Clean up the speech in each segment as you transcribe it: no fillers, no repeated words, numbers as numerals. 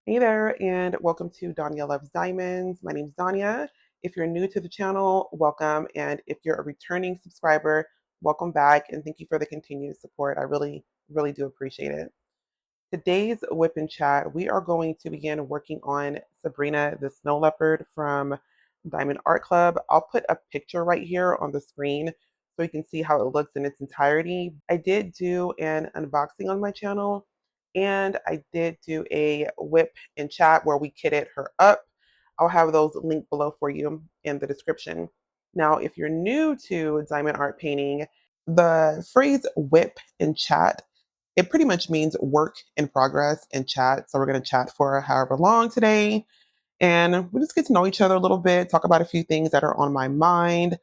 Hey there, and welcome to Danya Loves Diamonds. My name is Danya. If you're new to the channel, welcome. And if you're a returning subscriber, welcome back. And thank you for the continued support. I really do appreciate it. Today's whip and chat, we are going to begin working on Sabrina the Snow Leopard from Diamond Art Club. I'll put a picture right here on the screen so you can see how it looks in its entirety. I did do an unboxing on my channel and I did do a whip and chat where we kitted her up. I'll have those linked below for you in the description. Now, if you're new to diamond art painting, the phrase whip and chat, it pretty much means work in progress and chat. So we're going to chat for however long today. And we'll just get to know each other a little bit, talk about a few things that are on my mind.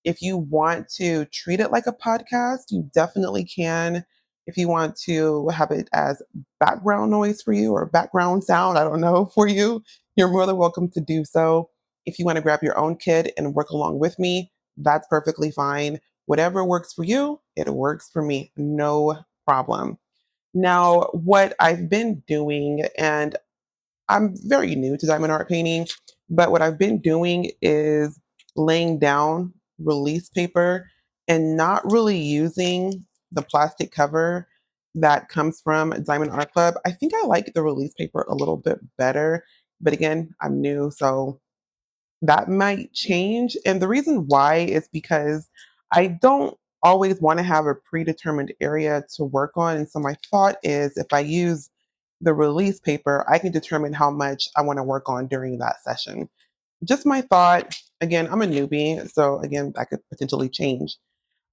If you want to treat it like a podcast, you definitely can. If you want to have it as background noise for you or background sound, I don't know, for you, you're more than welcome to do so. If you want to grab your own kit and work along with me, that's perfectly fine. Whatever works for you, it works for me. No problem. Now, what I've been doing, and I'm very new to diamond art painting, but what I've been doing is laying down release paper and not really using the plastic cover that comes from Diamond Art Club. I think I like the release paper a little bit better, but again, I'm new, so that might change. And the reason why is because I don't always want to have a predetermined area to work on. And so my thought is if I use the release paper, I can determine how much I want to work on during that session. Just my thought. Again, I'm a newbie, so again, that could potentially change.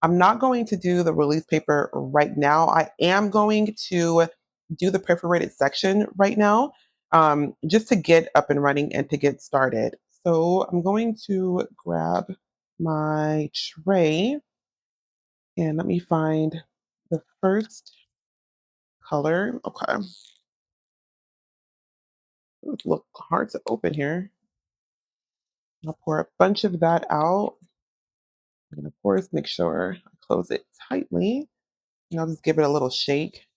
I'm not going to do the release paper right now. I am going to do the perforated section right now, just to get up and running and to get started. So I'm going to grab my tray and let me find the first color. Okay. It's a little hard to open here. I'll pour a bunch of that out. And of course, make sure I close it tightly. And I'll just give it a little shake.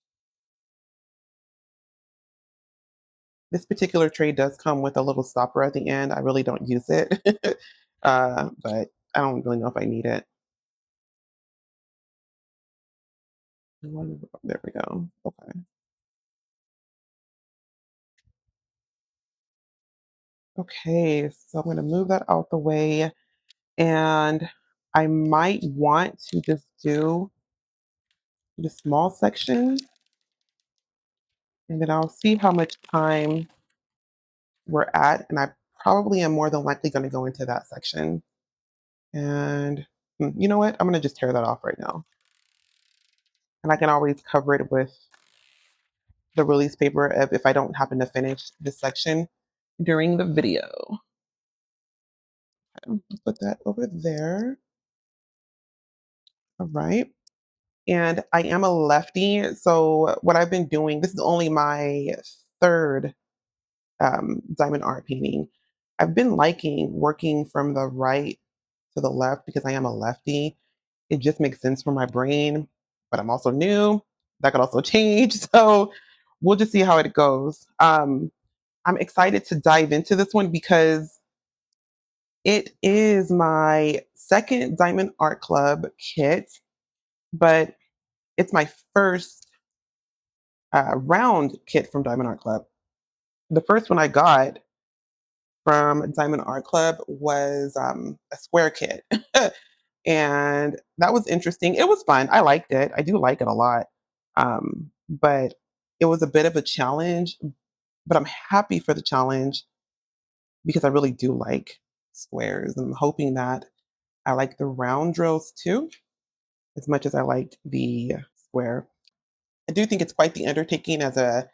This particular tray does come with a little stopper at the end. I really don't use it, but I don't really know if I need it. There we go. Okay. Okay, so I'm going to move that out the way. And I might want to just do the small section and then I'll see how much time we're at. And I probably am more than likely going to go into that section. And you know what? I'm going to just tear that off right now. And I can always cover it with the release paper if I don't happen to finish this section during the video. Okay, put that over there. All right. And I am a lefty. So what I've been doing, this is only my third diamond art painting. I've been liking working from the right to the left because I am a lefty. It just makes sense for my brain, but I'm also new. That could also change. So we'll just see how it goes. I'm excited to dive into this one because it is my second Diamond Art Club kit, but it's my first round kit from Diamond Art Club. The first one I got from Diamond Art Club was a square kit. And that was interesting. It was fun. I liked it. I do like it a lot. But it was a bit of a challenge, but I'm happy for the challenge because I really do like squares. And I'm hoping that I like the round drills too, as much as I liked the square. I do think it's quite the undertaking as a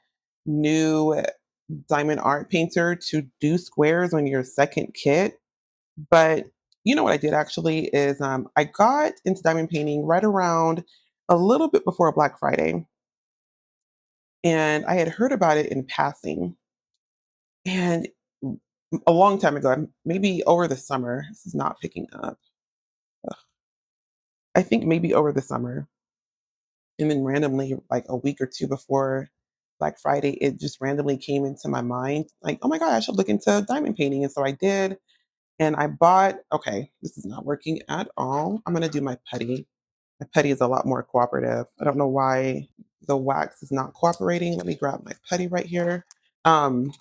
new diamond art painter to do squares on your second kit. But you know what I did actually is I got into diamond painting right around a little bit before Black Friday. And I had heard about it in passing. And a long time ago, maybe over the summer, this is not picking up. Ugh. I think maybe over the summer. And then randomly, like a week or two before Black Friday, it just randomly came into my mind, like, oh my God, I should look into diamond painting. And so I did. And I bought, okay, this is not working at all. I'm going to do my putty. My putty is a lot more cooperative. I don't know why the wax is not cooperating. Let me grab my putty right here. Um,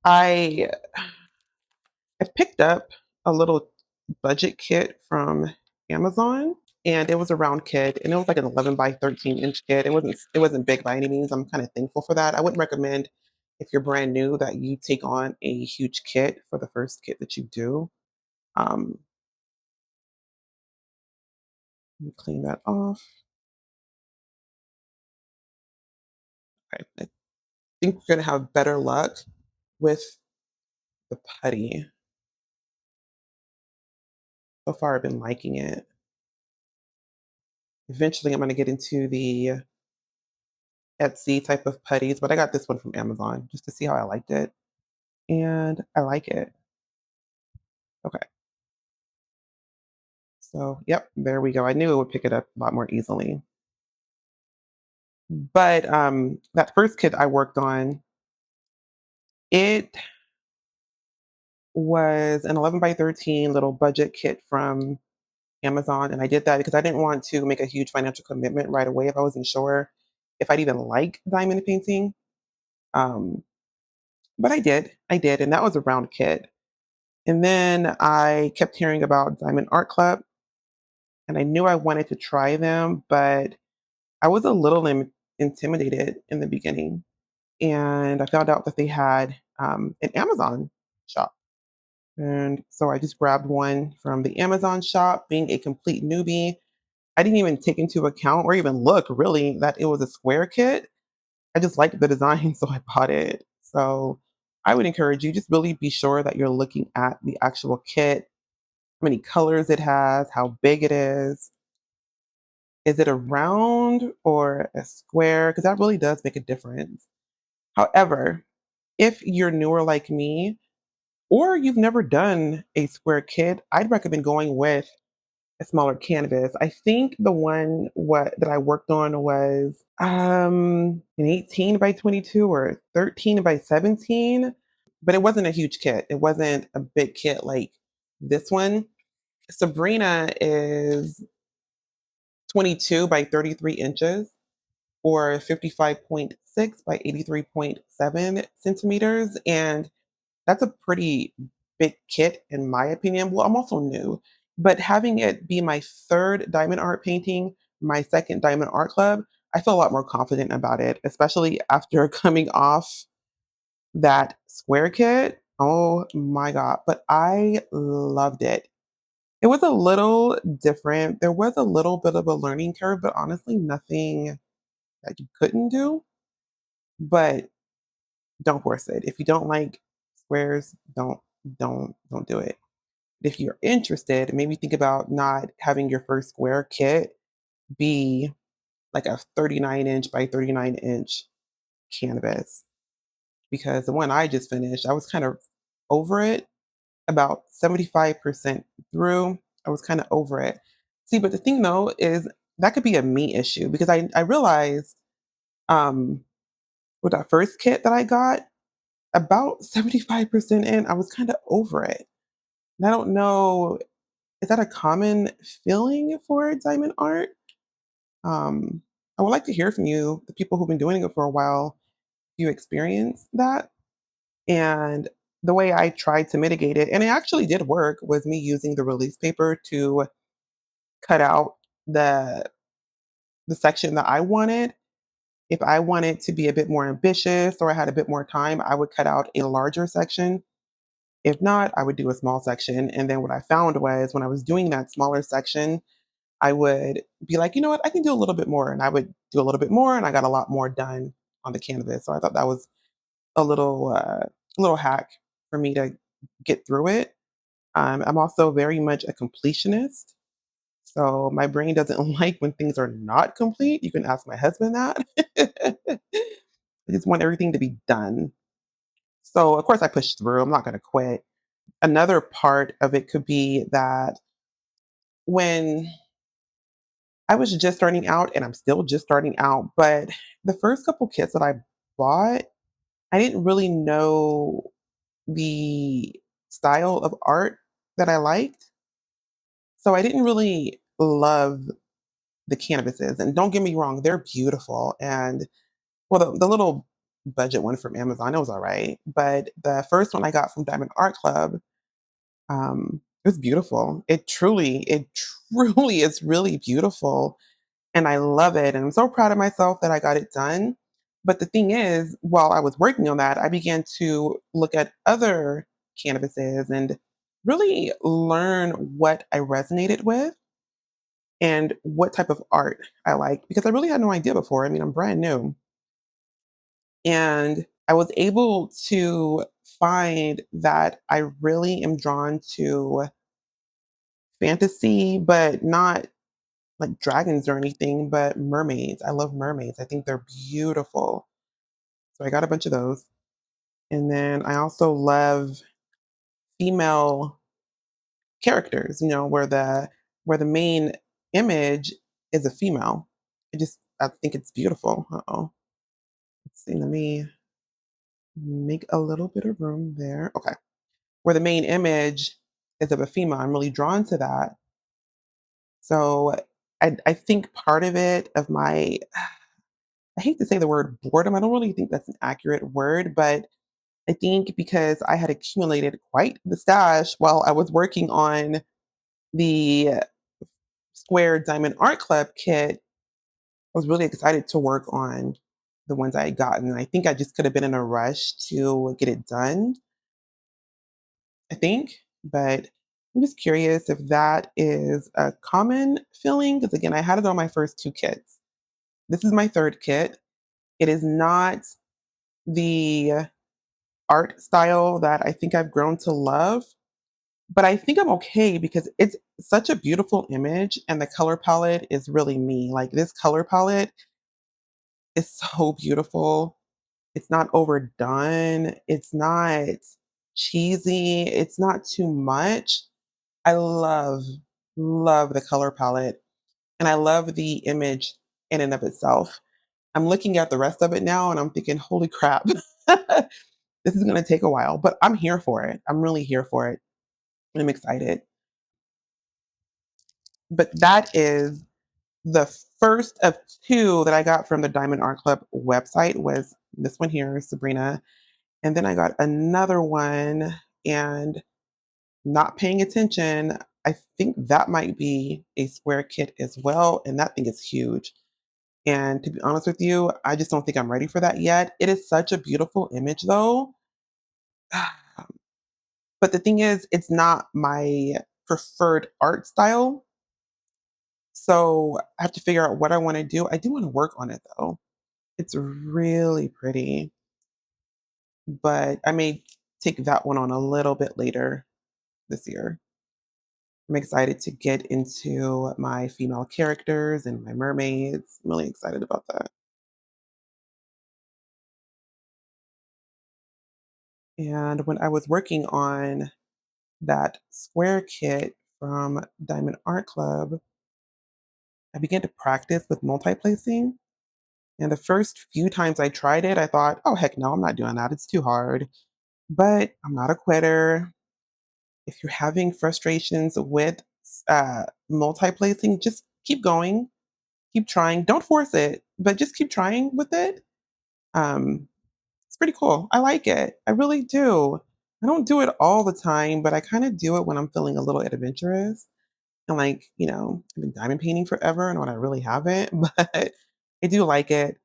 I I picked up a little budget kit from Amazon, and it was a round kit, and it was like an 11 by 13-inch kit. It wasn't big by any means. I'm kind of thankful for that. I wouldn't recommend if you're brand new that you take on a huge kit for the first kit that you do. Um, Let me clean that off. Okay, I think we're gonna have better luck with the putty. So far, I've been liking it. Eventually, I'm gonna get into the Etsy type of putties, but I got this one from Amazon just to see how I liked it. And I like it. Okay. So, yep, there we go. I knew it would pick it up a lot more easily. But that first kit I worked on, it was an 11 by 13 little budget kit from Amazon. And I did that because I didn't want to make a huge financial commitment right away if I wasn't sure if I'd even like diamond painting. Um, but I did. I did. And that was a round kit. And then I kept hearing about Diamond Art Club, and I knew I wanted to try them, but I was a little intimidated in the beginning. And I found out that they had an Amazon shop. And so I just grabbed one from the Amazon shop, being a complete newbie. I didn't even take into account or even look really that it was a square kit. I just liked the design, so I bought it. So I would encourage you just really be sure that you're looking at the actual kit, how many colors it has, how big it is. Is it a round or a square? Because that really does make a difference. However, if you're newer like me, or you've never done a square kit, I'd recommend going with a smaller canvas. I think the one what that I worked on was an 18 by 22 or 13 by 17, but it wasn't a huge kit. It wasn't a big kit like this one. Sabrina is 22 by 33 inches or 55.6 by 83.7 centimeters. And that's a pretty big kit, in my opinion. Well, I'm also new, but having it be my third diamond art painting, my second diamond art club, I feel a lot more confident about it, especially after coming off that square kit. Oh my God. But I loved it. It was a little different. There was a little bit of a learning curve, but honestly, nothing that you couldn't do. But don't force it. If you don't like squares, don't do it. If you're interested, maybe think about not having your first square kit be like a 39-inch by 39-inch canvas. Because the one I just finished, I was kind of over it about 75% through. I was kind of over it. See, but the thing though is that could be a me issue because I realized um, with that first kit that I got, about 75% in, I was kind of over it. And I don't know, is that a common feeling for diamond art? Um, I would like to hear from you, the people who've been doing it for a while. You experience that? And the way I tried to mitigate it, and it actually did work, was me using the release paper to cut out the the section that I wanted. If I wanted to be a bit more ambitious or I had a bit more time, I would cut out a larger section. If not, I would do a small section. And then what I found was when I was doing that smaller section, I would be like, you know what, I can do a little bit more. And I would do a little bit more and I got a lot more done on the canvas. So I thought that was a little hack for me to get through it. I'm also very much a completionist. So my brain doesn't like when things are not complete. You can ask my husband that. I just want everything to be done. So of course I push through. I'm not going to quit. Another part of it could be that when I was just starting out and I'm still just starting out, but the first couple kits that I bought, I didn't really know the style of art that I liked. So I didn't really love the canvases. And don't get me wrong, they're beautiful. And well, the little budget one from Amazon, it was all right. But the first one I got from Diamond Art Club, it was beautiful. It truly is really beautiful. And I love it. And I'm so proud of myself that I got it done. But the thing is, while I was working on that, I began to look at other canvases and really learn what I resonated with and what type of art I like because I really had no idea before. I mean, I'm brand new. And I was able to find that I really am drawn to fantasy, but not like dragons or anything, but mermaids. I love mermaids. I think they're beautiful. So I got a bunch of those. And then I also love female characters, where the main image is a female. I think it's beautiful. Uh-oh. Let's see, let me make a little bit of room there. Okay. Where the main image is of a female. I'm really drawn to that. So I think part of it of my I hate to say the word boredom. I don't really think that's an accurate word, but I think because I had accumulated quite the stash while I was working on the Square Diamond Art Club kit, I was really excited to work on the ones I had gotten. I think I just could have been in a rush to get it done, I think. But I'm just curious if that is a common feeling. Because again, I had it on my first two kits. This is my third kit. It is not the art style that I think I've grown to love. But I think I'm okay because it's such a beautiful image and the color palette is really me. Like this color palette is so beautiful. It's not overdone. It's not cheesy. It's not too much. I love the color palette and I love the image in and of itself. I'm looking at the rest of it now and I'm thinking, holy crap, this is going to take a while, but I'm here for it. I'm really here for it. I'm excited. But that is the first of two that I got from the Diamond Art Club website was this one here, Sabrina. And then I got another one and not paying attention. I think that might be a square kit as well. And that thing is huge. And to be honest with you, I just don't think I'm ready for that yet. It is such a beautiful image though. But the thing is, it's not my preferred art style. So I have to figure out what I want to do. I do want to work on it though. It's really pretty, but I may take that one on a little bit later this year. I'm excited to get into my female characters and my mermaids. I'm really excited about that. And when I was working on that square kit from Diamond Art Club, I began to practice with multiplacing. And the first few times I tried it, I thought, oh, heck no, I'm not doing that. It's too hard. But I'm not a quitter. If you're having frustrations with multiplacing, just keep going, keep trying. Don't force it, but just keep trying with it. Um, it's pretty cool. I like it. I really do. I don't do it all the time, but I kind of do it when I'm feeling a little adventurous. And like, I've been diamond painting forever and when I really haven't, but I do like it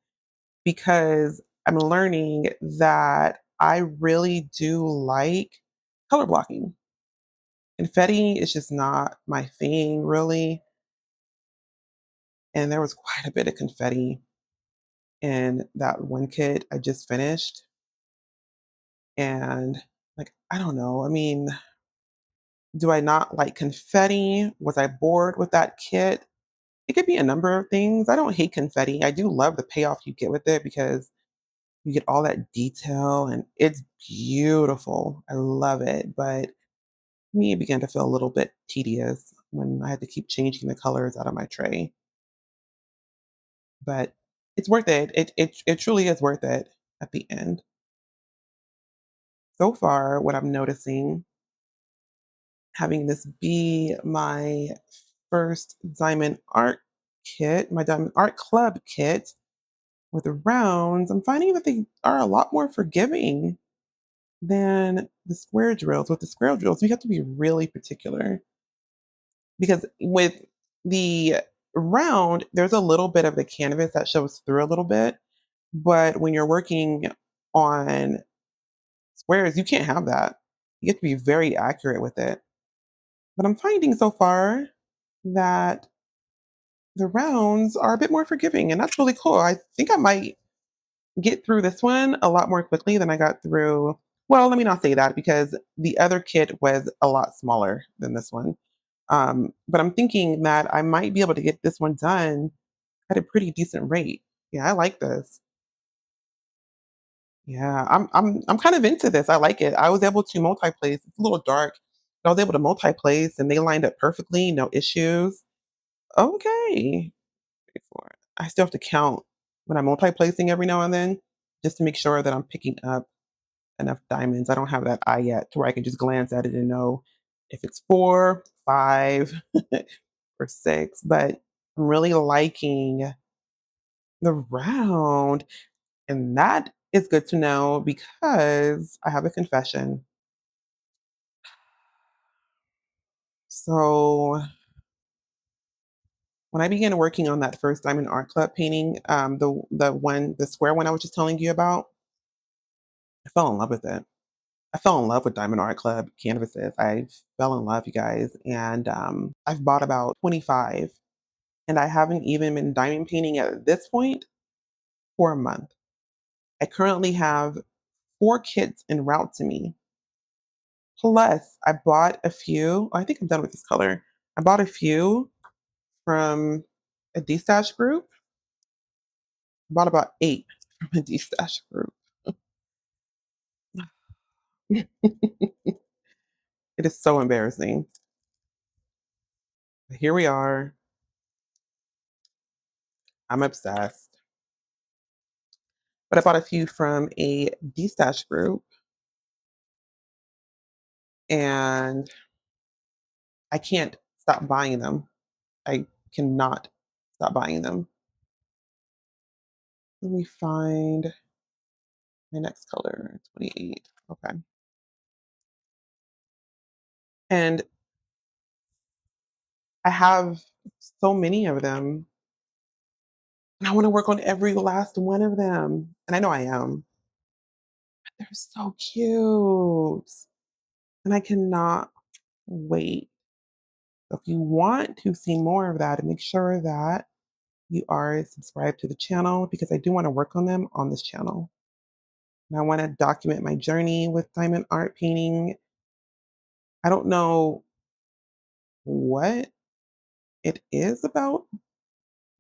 because I'm learning that I really do like color blocking. Confetti is just not my thing, really. And there was quite a bit of confetti in that one kit I just finished. And like, I don't know. I mean, do I not like confetti? Was I bored with that kit? It could be a number of things. I don't hate confetti. I do love the payoff you get with it because you get all that detail and it's beautiful. I love it. But me, it began to feel a little bit tedious when I had to keep changing the colors out of my tray. but it's worth it. It truly is worth it at the end. So far, what I'm noticing, having this be my first diamond art kit, my diamond art club kit with the rounds, I'm finding that they are a lot more forgiving than the square drills. With the square drills, you have to be really particular because with the round, there's a little bit of the canvas that shows through a little bit. But when you're working on squares, you can't have that. You have to be very accurate with it. But I'm finding so far that the rounds are a bit more forgiving, and that's really cool. I think I might get through this one a lot more quickly than I got through. Well, let me not say that because the other kit was a lot smaller than this one. But I'm thinking that I might be able to get this one done at a pretty decent rate. Yeah, I like this. Yeah, I'm kind of into this. I like it. I was able to multi-place. It's a little dark, but I was able to multi-place and they lined up perfectly, no issues. Okay. Before. I still have to count when I'm multi-placing every now and then just to make sure that I'm picking up enough diamonds. I don't have that eye yet to where I can just glance at it and know if it's 4, 5, or 6. But I'm really liking the round. And that is good to know because I have a confession. So when I began working on that first Diamond Art Club painting, the square one I was just telling you about, I fell in love with it. I fell in love with Diamond Art Club canvases. I fell in love, you guys, and I've bought about 25, and I haven't even been diamond painting at this point for a month. I currently have 4 kits en route to me. Plus, I bought a few. I think I'm done with this color. I bought a few from a D-Stash group. I bought about 8 from a D-Stash group. It is so embarrassing. But here we are. I'm obsessed. But I bought a few from a D-Stash group, and I can't stop buying them. I cannot stop buying them. Let me find my next color, 28. Okay. And I have so many of them. And I want to work on every last one of them. And I know I am. They're so cute. And I cannot wait. So if you want to see more of that, make sure that you are subscribed to the channel because I do want to work on them on this channel. And I want to document my journey with diamond art painting. I don't know what it is about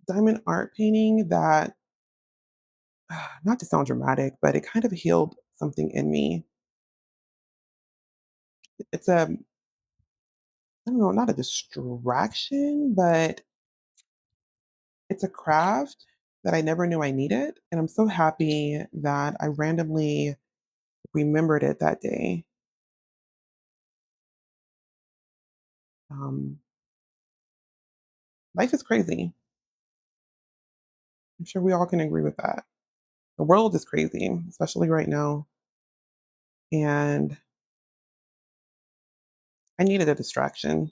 diamond art painting that, not to sound dramatic, but it kind of healed something in me. It's a, I don't know, not a distraction, but it's a craft that I never knew I needed. And I'm so happy that I randomly remembered it that day. Um, Life is crazy. I'm sure we all can agree with that. The world is crazy, especially right now. And I needed a distraction.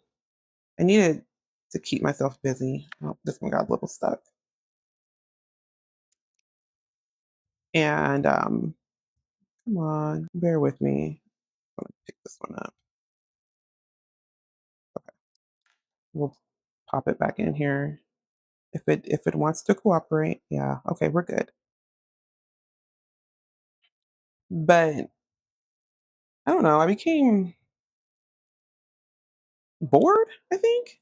I needed to keep myself busy. Oh, this one got a little stuck. And come on, bear with me. I'm gonna pick this one up. We'll pop it back in here. If it wants to cooperate, yeah, okay, we're good. But I don't know, I became bored, I think.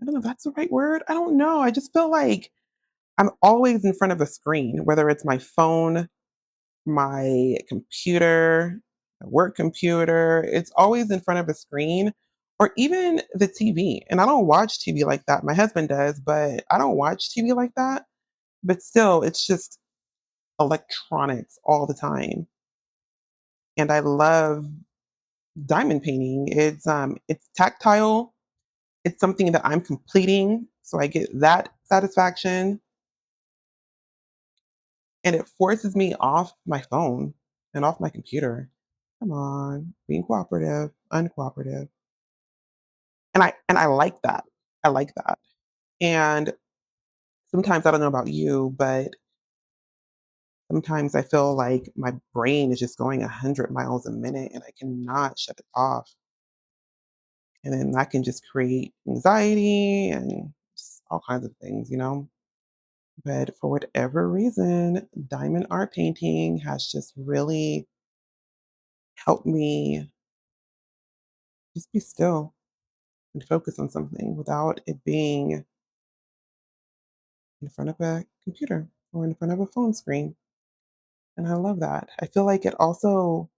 I don't know if that's the right word. I don't know. I just feel like I'm always in front of a screen, whether it's my phone, my computer, my work computer. It's always in front of a screen or even the TV. And I don't watch TV like that. My husband does, but I don't watch TV like that. but still, it's just electronics all the time. And I love diamond painting. It's tactile. It's something that I'm completing, so I get that satisfaction, and it forces me off my phone and off my computer. Come on, being cooperative, uncooperative. And I like that. I like that. And sometimes I don't know about you, but sometimes I feel like my brain is just going 100 miles a minute and I cannot shut it off. And then that can just create anxiety and just all kinds of things. But for whatever reason, diamond art painting has just really helped me just be still and focus on something without it being in front of a computer or in front of a phone screen. And I love that. I feel like it also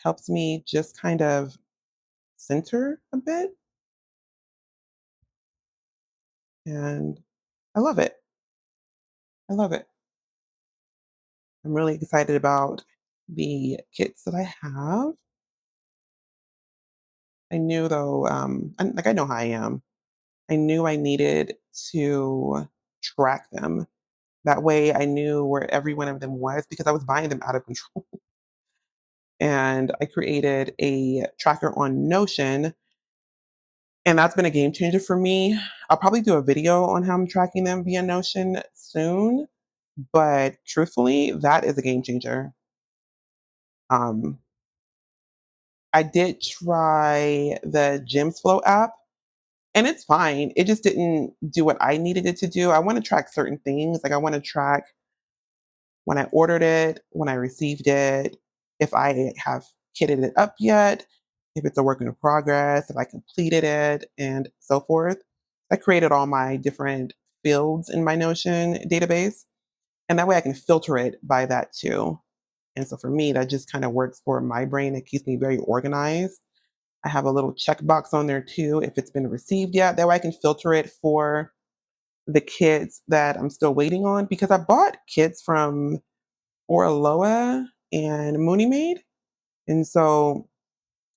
helps me just kind of center a bit. And I love it. I love it. I'm really excited about the kits that I have. I knew though, like I know how I am. I knew I needed to track them. That way I knew where every one of them was because I was buying them out of control. And I created a tracker on Notion, and that's been a game changer for me. I'll probably do a video on how I'm tracking them via Notion soon, but truthfully, that is a game changer. Um, I did try the Gems Flow app, and it's fine. It just didn't do what I needed it to do. I want to track certain things. Like I want to track when I ordered it, when I received it, if I have kitted it up yet, if it's a work in progress, if I completed it, and so forth. I created all my different fields in my Notion database, and that way I can filter it by that too. And so for me, that just kind of works for my brain. It keeps me very organized. I have a little checkbox on there too if it's been received yet. That way I can filter it for the kits that I'm still waiting on because I bought kits from Oraloa and Mooney Made. And so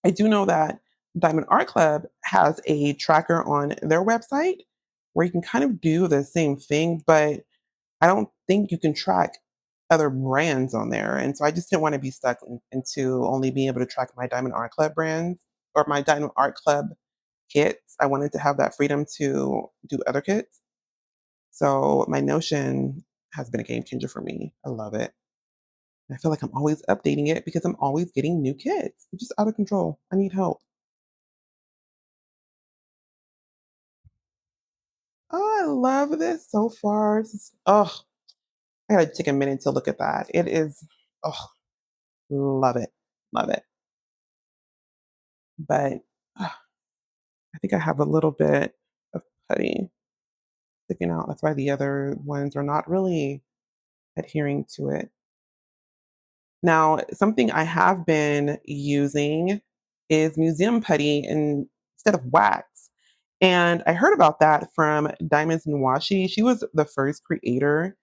I do know that Diamond Art Club has a tracker on their website where you can kind of do the same thing, but I don't think you can track other brands on there. And so I just didn't want to be stuck into only being able to track my Diamond Art Club brands or my Diamond Art Club kits. I wanted to have that freedom to do other kits. So my Notion has been a game changer for me. I love it. I feel like I'm always updating it because I'm always getting new kids. I'm just out of control. I need help. Oh, I love this so far. Oh, I gotta take a minute to look at that. It is, oh, love it. Love it. But I think I have a little bit of putty sticking out. That's why the other ones are not really adhering to it. Now, something I have been using is museum putty instead of wax. And I heard about that from Diamonds and Washi. She was the first creator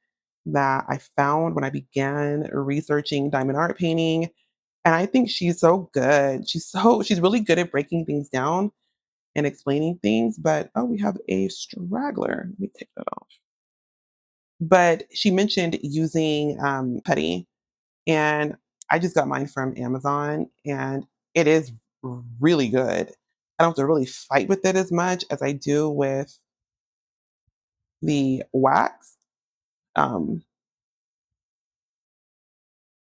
that I found when I began researching diamond art painting. And I think she's so good. She's really good at breaking things down and explaining things. But oh, we have a straggler. Let me take that off. But she mentioned using putty, and I just got mine from Amazon, and it is really good. I don't have to really fight with it as much as I do with the wax. Um,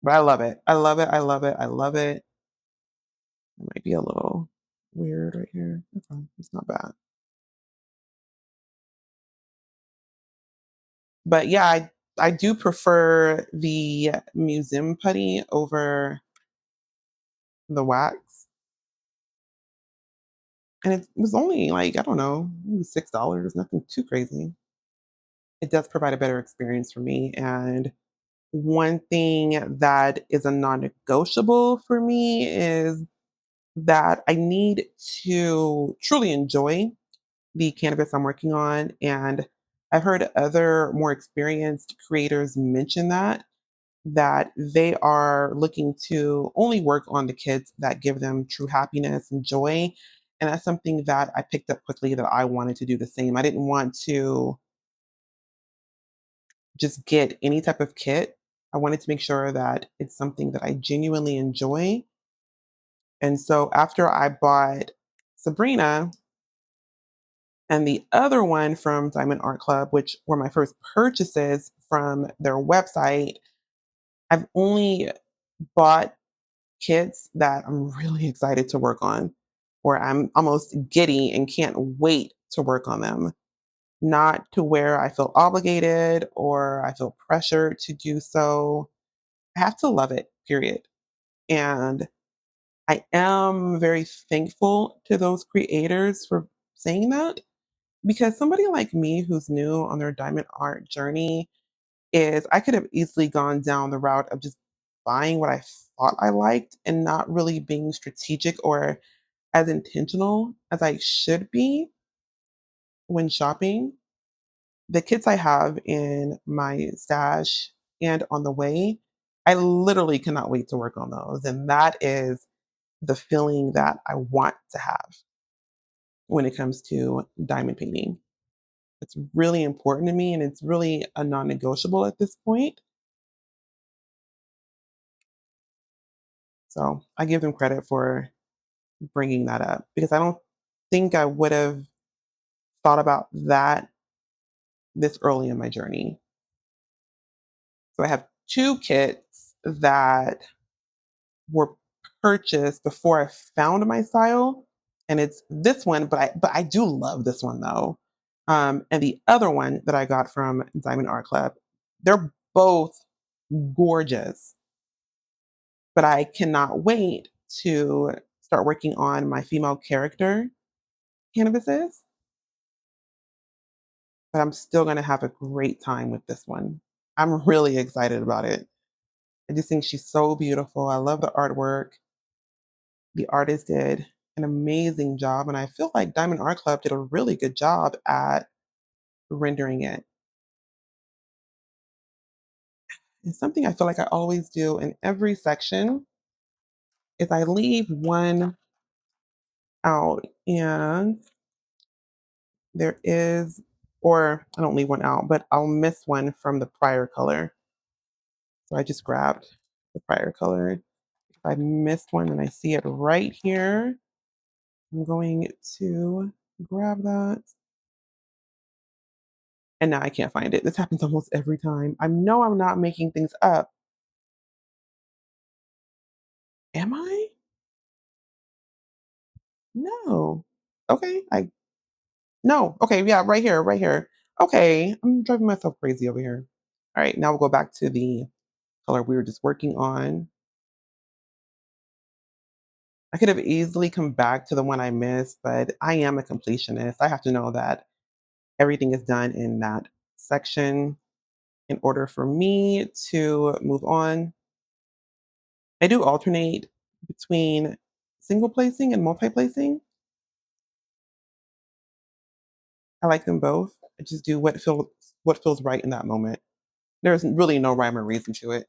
but I love it. I love it. I love it. I love it. It might be a little weird right here. That's fine. It's not bad. But yeah, I do prefer the museum putty over the wax. And it was only like, I don't know, maybe $6, nothing too crazy. It does provide a better experience for me. And one thing that is a non negotiable for me is that I need to truly enjoy the canvas I'm working on. And I've heard other more experienced creators mention that they are looking to only work on the kids that give them true happiness and joy. And that's something that I picked up quickly that I wanted to do the same. I didn't want to just get any type of kit. I wanted to make sure that it's something that I genuinely enjoy. And so after I bought Sabrina and the other one from Diamond Art Club, which were my first purchases from their website, I've only bought kits that I'm really excited to work on, where I'm almost giddy and can't wait to work on them. Not to where I feel obligated or I feel pressured to do so. I have to love it, period. And I am very thankful to those creators for saying that because somebody like me who's new on their diamond art journey is I could have easily gone down the route of just buying what I thought I liked and not really being strategic or as intentional as I should be when shopping. The kits I have in my stash and on the way, I literally cannot wait to work on those. And that is the feeling that I want to have when it comes to diamond painting. It's really important to me and it's really a non negotiable at this point. So I give them credit for bringing that up because I don't think I would have thought about that this early in my journey. So I have two kits that were purchased before I found my style, and it's this one, but I do love this one though. And the other one that I got from Diamond Art Club, they're both gorgeous, but I cannot wait to start working on my female character canvases. But I'm still gonna have a great time with this one. I'm really excited about it. I just think she's so beautiful. I love the artwork. The artist did an amazing job, and I feel like Diamond Art Club did a really good job at rendering it. And something I feel like I always do in every section is I leave one out, and there is, or I don't leave one out, but I'll miss one from the prior color. So I just grabbed the prior color. If I missed one and I see it right here, I'm going to grab that. And now I can't find it. This happens almost every time. I know I'm not making things up. Am I? No. Okay. No. Okay. Yeah. Right here. Right here. Okay. I'm driving myself crazy over here. All right. Now we'll go back to the color we were just working on. I could have easily come back to the one I missed, but I am a completionist. I have to know that everything is done in that section in order for me to move on. I do alternate between single placing and multi-placing. I like them both. I just do what feels right in that moment. There's really no rhyme or reason to it.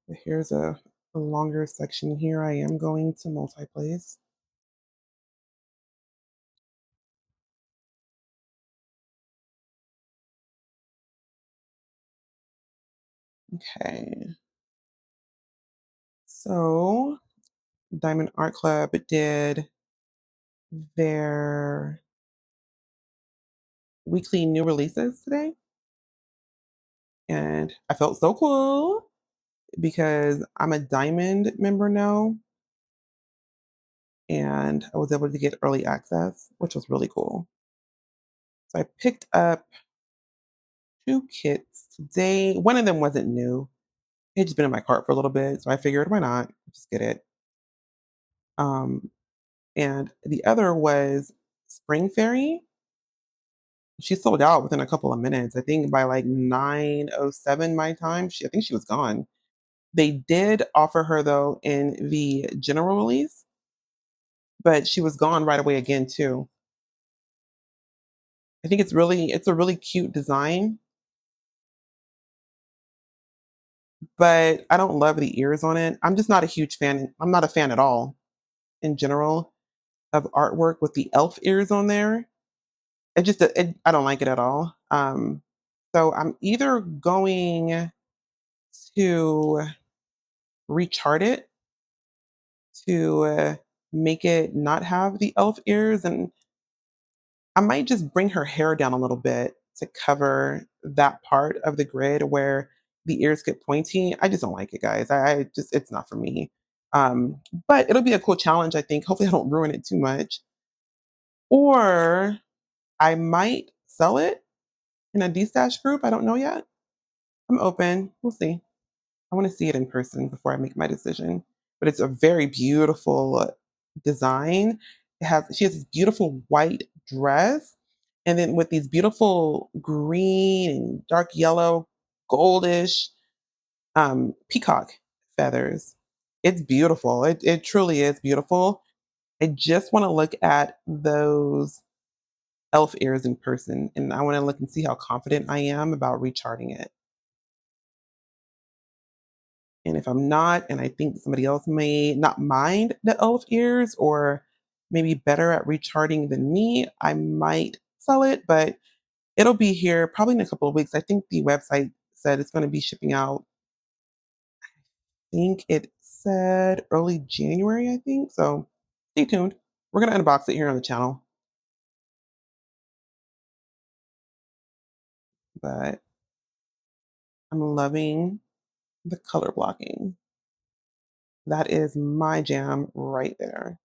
But here's a longer section here. I am going to multi-place. Okay. So Diamond Art Club did their weekly new releases today. And I felt so cool because I'm a diamond member now and I was able to get early access, which was really cool. So I picked up two kits today. One of them wasn't new. It had just been in my cart for a little bit, so I figured why not? Just get it. Um, and the other was Spring Fairy. She sold out within a couple of minutes. I think by like 9:07 my time, I think she was gone. They did offer her though in the general release, but she was gone right away again too. I think it's a really cute design, but I don't love the ears on it. I'm just not a huge fan. I'm not a fan at all in general of artwork with the elf ears on there. I don't like it at all. So I'm either going to rechart it to make it not have the elf ears, and I might just bring her hair down a little bit to cover that part of the grid where the ears get pointy. I just don't like it, guys. I just it's not for me. But it'll be a cool challenge, I think. Hopefully I don't ruin it too much. Or I might sell it in a D-stash group. I don't know yet. I'm open. We'll see. I want to see it in person before I make my decision. But it's a very beautiful design. She has this beautiful white dress, and then with these beautiful green and dark yellow, goldish peacock feathers. It's beautiful. It truly is beautiful. I just want to look at those elf ears in person, and I want to look and see how confident I am about recharting it. And if I'm not, and I think somebody else may not mind the elf ears or maybe better at recharting than me, I might sell it, but it'll be here probably in a couple of weeks. I think the website said it's going to be shipping out. I think it said early January, I think. So stay tuned. We're going to unbox it here on the channel. But I'm loving the color blocking. That is my jam right there.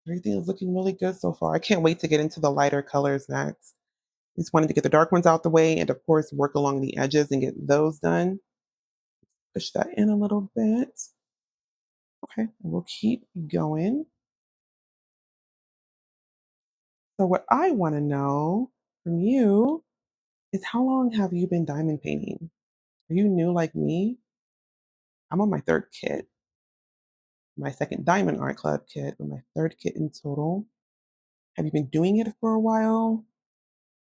Everything is looking really good so far. I can't wait to get into the lighter colors next. Just wanted to get the dark ones out the way and, of course, work along the edges and get those done. Push that in a little bit. Okay, we'll keep going. So, what I want to know from you is how long have you been diamond painting? Are you new like me? I'm on my third kit, my second Diamond Art Club kit, but my third kit in total. Have you been doing it for a while?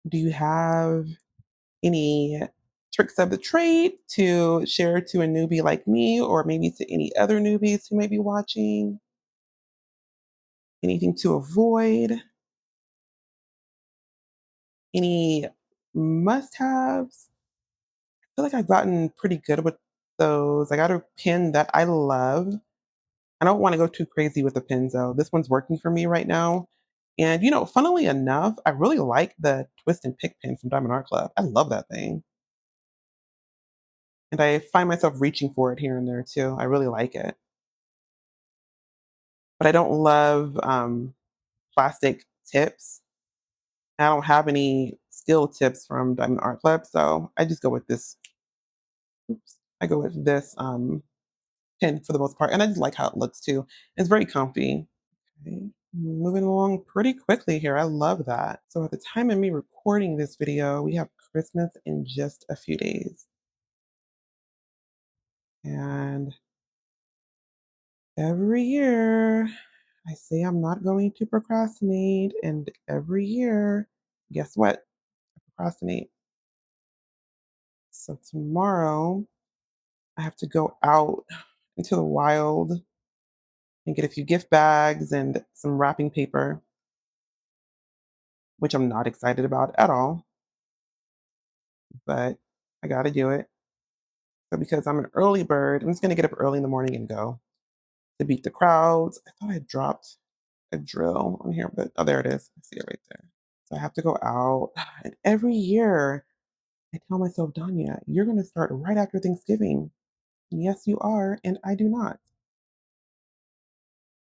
Do you have any tricks of the trade to share to a newbie like me, or maybe to any other newbies who may be watching? Anything to avoid? Any must haves? I feel like I've gotten pretty good with those. I got a pen that I love. I don't want to go too crazy with the pens though. This one's working for me right now. And funnily enough, I really like the twist and pick pen from Diamond Art Club. I love that thing. And I find myself reaching for it here and there too. I really like it. But I don't love plastic tips. I don't have any steel tips from Diamond Art Club, so I just go with this. Oops, I go with this pen for the most part, and I just like how it looks too. It's very comfy. Okay, moving along pretty quickly here. I love that. So at the time of me recording this video, we have Christmas in just a few days, and every year I say I'm not going to procrastinate, and every year, guess what? I procrastinate. So tomorrow, I have to go out into the wild and get a few gift bags and some wrapping paper, which I'm not excited about at all, but I got to do it. So because I'm an early bird, I'm just going to get up early in the morning and go to beat the crowds. I thought I dropped a drill on here, but oh, there it is. I see it right there. So I have to go out. And every year I tell myself, Danya, you're going to start right after Thanksgiving. And yes, you are. And I do not.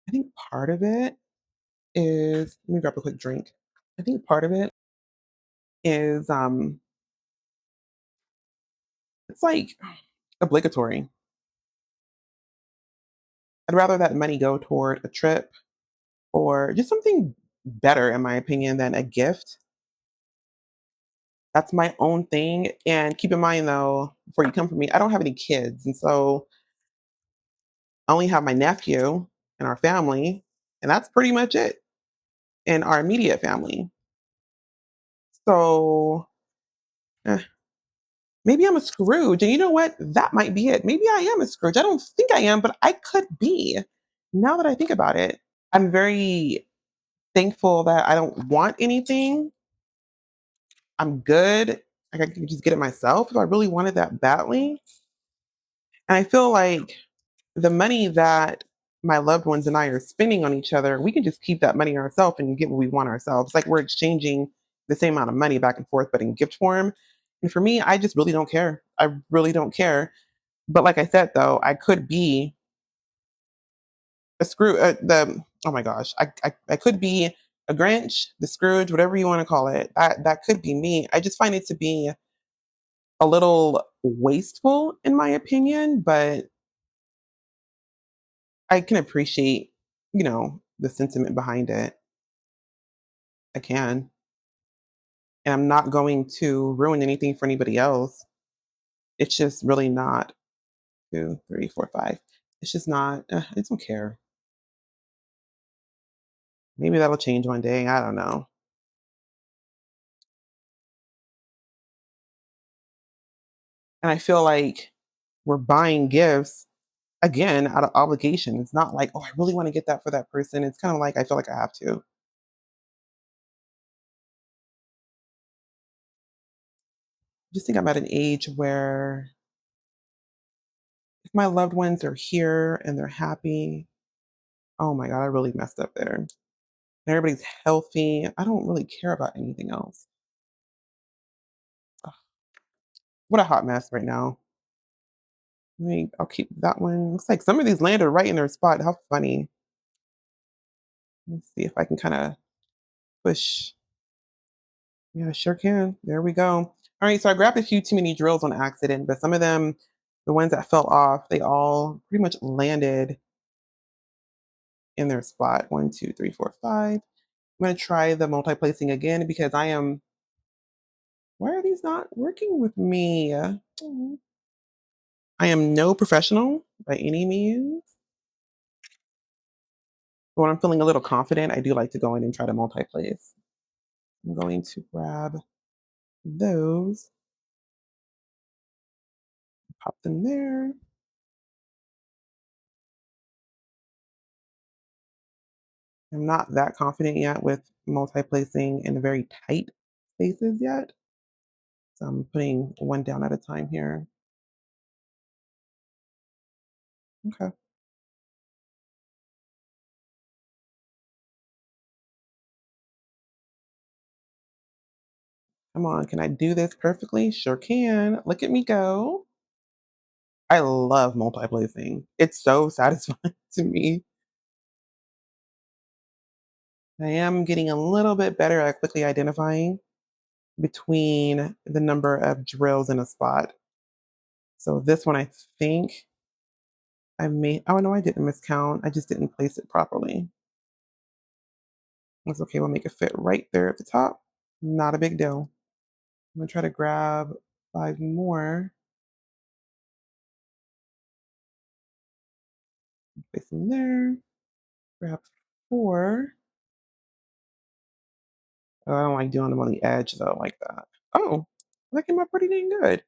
I think part of it is, let me grab a quick drink. I think part of it is it's like obligatory. I'd rather that money go toward a trip or just something better, in my opinion, than a gift. That's my own thing. And keep in mind, though, before you come for me, I don't have any kids. And so I only have my nephew and our family. And that's pretty much it in our immediate family. So eh, maybe I'm a Scrooge. And you know what? That might be it. Maybe I am a Scrooge. I don't think I am, but I could be now that I think about it. I'm very thankful that I don't want anything. I'm good. Like I can just get it myself if I really wanted that badly. And I feel like the money that my loved ones and I are spending on each other, we can just keep that money ourselves and get what we want ourselves. Like we're exchanging the same amount of money back and forth, but in gift form. And for me, I just really don't care. I really don't care. But like I said, though, I could be a screw. The oh my gosh, I could be a Grinch, the Scrooge, whatever you want to call it. That could be me. I just find it to be a little wasteful, in my opinion. But I can appreciate, the sentiment behind it. I can. And I'm not going to ruin anything for anybody else. It's just really not 2, 3, 4, 5. It's just not, I don't care. Maybe that'll change one day. I don't know. And I feel like we're buying gifts again out of obligation. It's not like, oh, I really want to get that for that person. It's kind of like I feel like I have to. I just think I'm at an age where if my loved ones are here and they're happy, oh my God, I really messed up there. And everybody's healthy. I don't really care about anything else. Ugh, what a hot mess right now. I'll keep that one. Looks like some of these landed right in their spot. How funny. Let's see if I can kind of push. Yeah, I sure can. There we go. All right, so I grabbed a few too many drills on accident, but some of them, the ones that fell off, they all pretty much landed in their spot. One, two, three, four, five. I'm gonna try the multi-placing again because I am. Why are these not working with me? I am no professional by any means. But when I'm feeling a little confident, I do like to go in and try to multi-place. I'm going to grab those, pop them there. I'm not that confident yet with multi-placing in very tight spaces yet. So I'm putting one down at a time here. Okay. Come on. Can I do this perfectly? Sure can. Look at me go. I love multi-placing. It's so satisfying to me. I am getting a little bit better at quickly identifying between the number of drills in a spot. So this one, I think I made, oh no, I didn't miscount. I just didn't place it properly. That's okay. We'll make it fit right there at the top. Not a big deal. I'm gonna try to grab 5 more, place them there. Grab 4. Oh, I don't like doing them on the edge though, like that. Oh, that came out pretty dang good.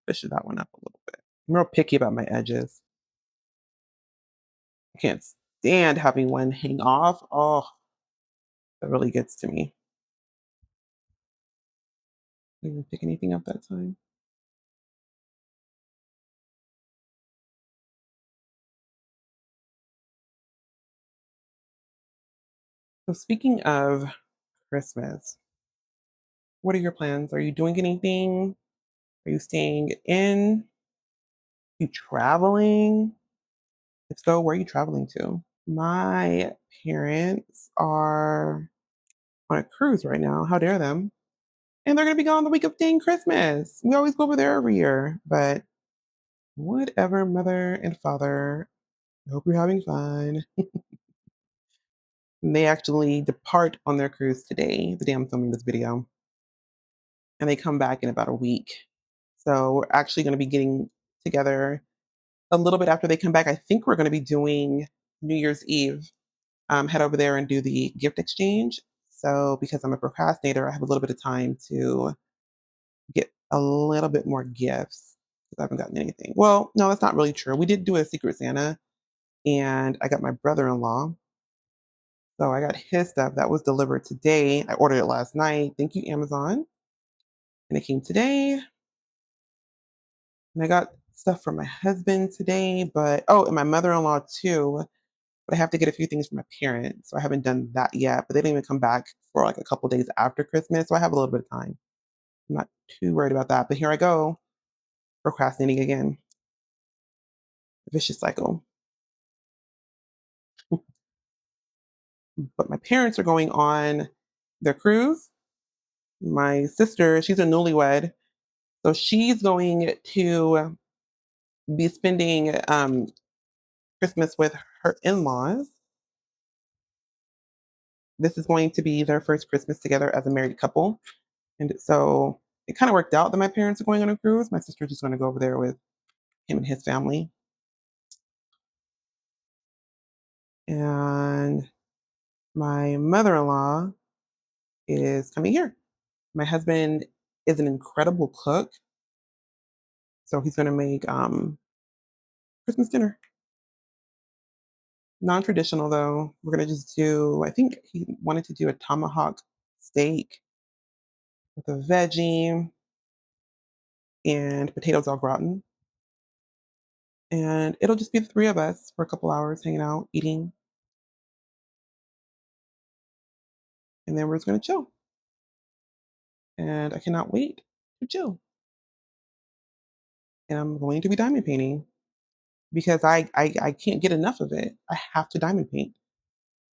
Fish that one up a little bit. I'm real picky about my edges. I can't stand having one hang off. Oh, that really gets to me. Didn't pick anything up that time. So speaking of Christmas, what are your plans? Are you doing anything? Are you staying in? You traveling? If so, where are you traveling to? My parents are on a cruise right now. How dare them? And they're going to be gone the week of dang Christmas. We always go over there every year. But whatever, mother and father. I hope you're having fun. And they actually depart on their cruise today, the day I'm filming this video, and they come back in about a week. So we're actually going to be getting together a little bit after they come back. I think we're going to be doing New Year's Eve, head over there and do the gift exchange. So because I'm a procrastinator, I have a little bit of time to get a little bit more gifts because I haven't gotten anything. Well, no, that's not really true. We did do a Secret Santa, and I got my brother-in-law. So I got his stuff that was delivered today. I ordered it last night. Thank you, Amazon. And it came today. And I got stuff for my husband today, but oh, and my mother-in-law too. But I have to get a few things from my parents. So I haven't done that yet. But they didn't even come back for like a couple days after Christmas. So I have a little bit of time. I'm not too worried about that. But here I go, procrastinating again. Vicious cycle. But my parents are going on their cruise. My sister, she's a newlywed. So she's going to be spending Christmas with her in laws. This is going to be their first Christmas together as a married couple. And so it kind of worked out that my parents are going on a cruise. My sister's just going to go over there with him and his family. And my mother in law is coming here. My husband is an incredible cook. So he's going to make Christmas dinner. Non traditional, though. We're going to just do, I think he wanted to do a tomahawk steak with a veggie and potatoes au gratin. And it'll just be the three of us for a couple hours hanging out, eating, and then we're just gonna chill. And I cannot wait to chill. And I'm going to be diamond painting because I can't get enough of it. I have to diamond paint.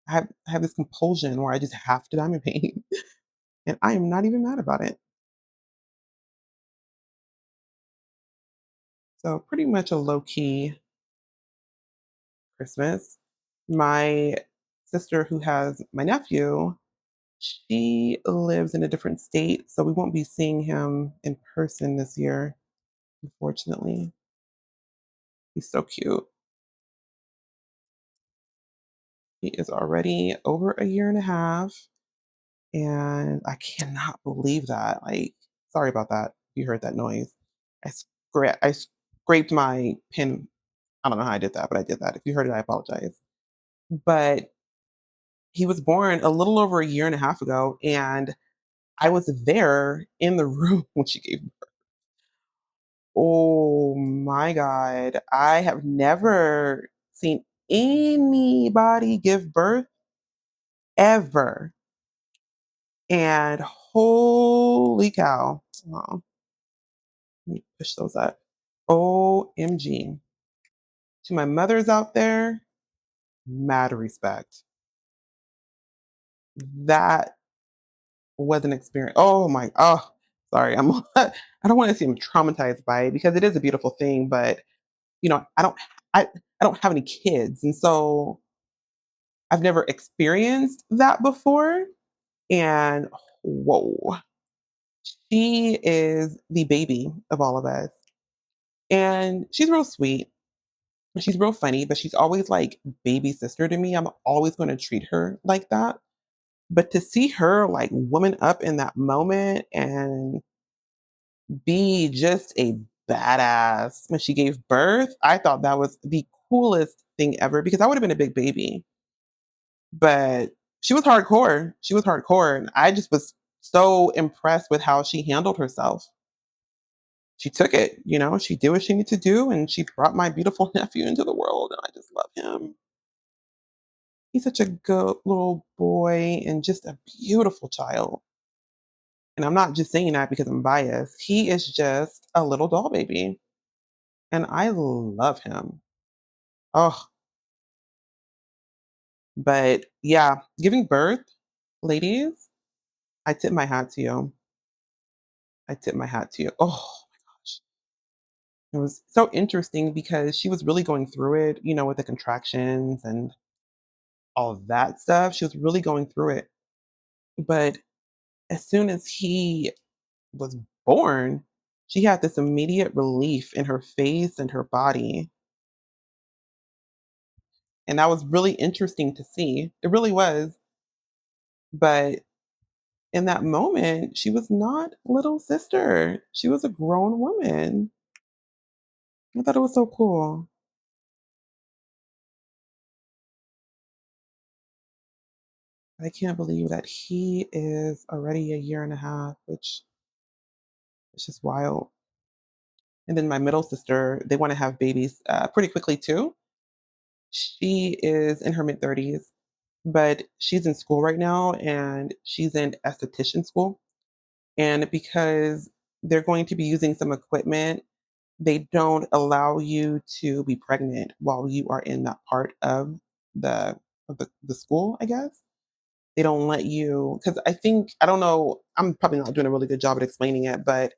I have this compulsion where I just have to diamond paint. And I am not even mad about it. So pretty much a low key Christmas. My sister who has my nephew, she lives in a different state, so we won't be seeing him in person this year, unfortunately. He's so cute. He is already over a year and a half, and I cannot believe that. Like, sorry about that. You heard that noise. I scraped my pen. I don't know how I did that, but I did that. If you heard it, I apologize. But he was born a little over a year and a half ago, and I was there in the room when she gave. Oh my god. I have never seen anybody give birth ever. And holy cow. Oh, let me push those up. OMG. To my mothers out there, mad respect. That was an experience. Oh my, oh, sorry. I don't want to seem traumatized by it because it is a beautiful thing, but I don't have any kids. And so I've never experienced that before. And whoa, she is the baby of all of us. And she's real sweet. She's real funny, but she's always like baby sister to me. I'm always going to treat her like that. But to see her like woman up in that moment and be just a badass when she gave birth, I thought that was the coolest thing ever because I would have been a big baby. But she was hardcore. She was hardcore. And I just was so impressed with how she handled herself. She took it, she did what she needed to do, and she brought my beautiful nephew into the world, and I just love him. He's such a good little boy and just a beautiful child. And I'm not just saying that because I'm biased. He is just a little doll baby, and I love him. Oh, but yeah, giving birth, ladies, I tip my hat to you. I tip my hat to you. Oh my gosh. It was so interesting because she was really going through it, with the contractions and all of that stuff. She was really going through it. But as soon as he was born, she had this immediate relief in her face and her body. And that was really interesting to see. It really was. But in that moment, she was not little sister. She was a grown woman. I thought it was so cool. I can't believe that he is already a year and a half, which is just wild. And then my middle sister, they want to have babies pretty quickly too. She is in her mid 30s, but she's in school right now and she's in esthetician school. And because they're going to be using some equipment, they don't allow you to be pregnant while you are in that part of the school, I guess. They don't let you because I think I don't know, I'm probably not doing a really good job at explaining it, but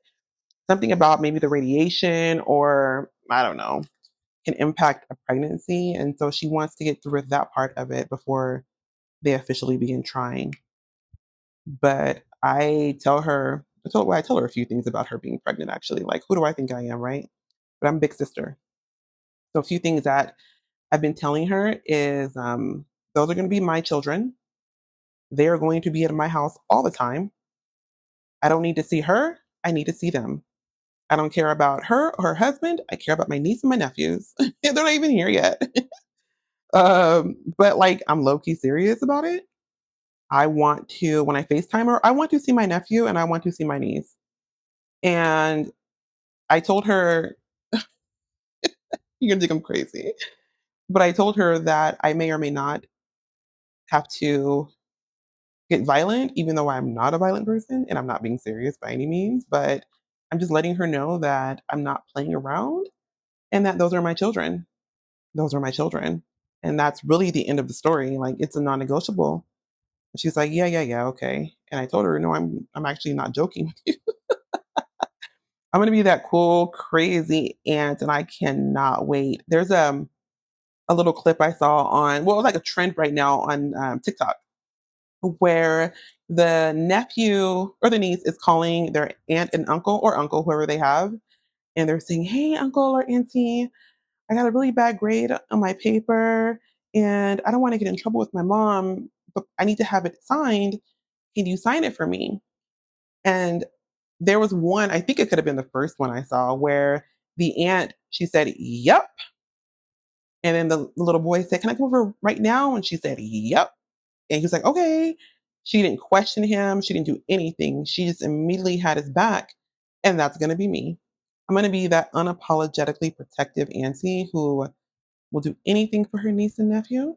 something about maybe the radiation or I don't know, can impact a pregnancy. And so she wants to get through that part of it before they officially begin trying. But I tell her a few things about her being pregnant actually. Like, who do I think I am, right? But I'm big sister. So a few things that I've been telling her is those are going to be my children. They are going to be at my house all the time. I don't need to see her. I need to see them. I don't care about her or her husband. I care about my niece and my nephews. They're not even here yet. But like I'm low key serious about it. I want to, when I FaceTime her, I want to see my nephew and I want to see my niece. And I told her, you're gonna think I'm crazy, but I told her that I may or may not have to get violent, even though I'm not a violent person and I'm not being serious by any means. But I'm just letting her know that I'm not playing around and that those are my children. Those are my children. And that's really the end of the story. Like it's a non negotiable. And she's like, yeah, yeah, yeah, okay. And I told her, no, I'm actually not joking. I'm gonna be that cool, crazy aunt, and I cannot wait. There's a little clip I saw on well, like a trend right now on TikTok where the nephew or the niece is calling their aunt and uncle or uncle, whoever they have, and they're saying, "Hey, uncle or auntie, I got a really bad grade on my paper, and I don't want to get in trouble with my mom, but I need to have it signed. Can you sign it for me?" And there was one, I think it could have been the first one I saw, where the aunt, she said, "Yep." And then the little boy said, "Can I come over right now?" And she said, "Yep." And he was like, "Okay." She didn't question him. She didn't do anything. She just immediately had his back. And that's going to be me. I'm going to be that unapologetically protective auntie who will do anything for her niece and nephew.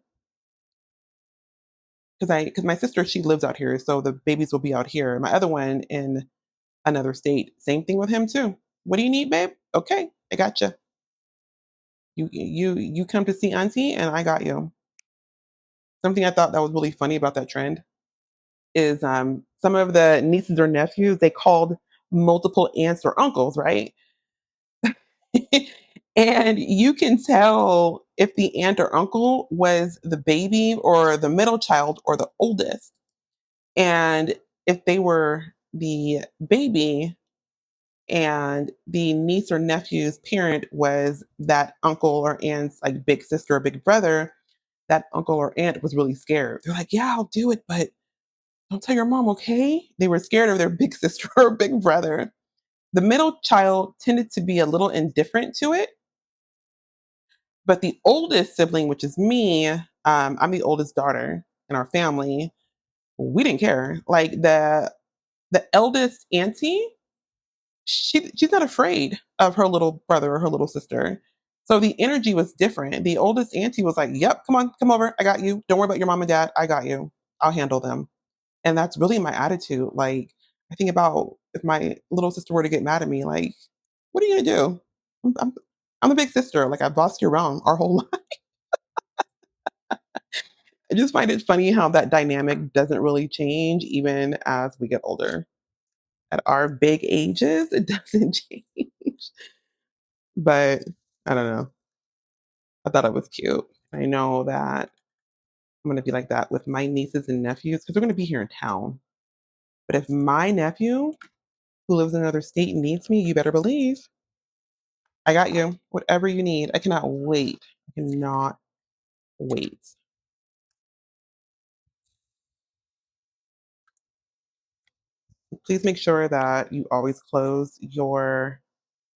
Because my sister, she lives out here. So the babies will be out here. My other one in another state, same thing with him too. What do you need, babe? Okay, I got you. You come to see auntie and I got you. Something I thought that was really funny about that trend is some of the nieces or nephews they called multiple aunts or uncles, right? And you can tell if the aunt or uncle was the baby or the middle child or the oldest. And if they were the baby and the niece or nephew's parent was that uncle or aunt's like big sister or big brother, that uncle or aunt was really scared. They're like, "Yeah, I'll do it, but don't tell your mom, okay?" They were scared of their big sister or big brother. The middle child tended to be a little indifferent to it, but the oldest sibling, which is me, I'm the oldest daughter in our family. We didn't care. Like the eldest auntie, she's not afraid of her little brother or her little sister. So the energy was different. The oldest auntie was like, "Yep, come on, come over. I got you. Don't worry about your mom and dad. I got you. I'll handle them." And that's really my attitude. Like, I think about if my little sister were to get mad at me, like, what are you gonna do? I'm, I'm, I'm a big sister. Like, I've bossed you around our whole life. I just find it funny how that dynamic doesn't really change even as we get older. At our big ages, it doesn't change. But I don't know. I thought it was cute. I know that I'm gonna be like that with my nieces and nephews because they're gonna be here in town. But if my nephew who lives in another state needs me, you better believe I got you. Whatever you need. I cannot wait. I cannot wait. Please make sure that you always close your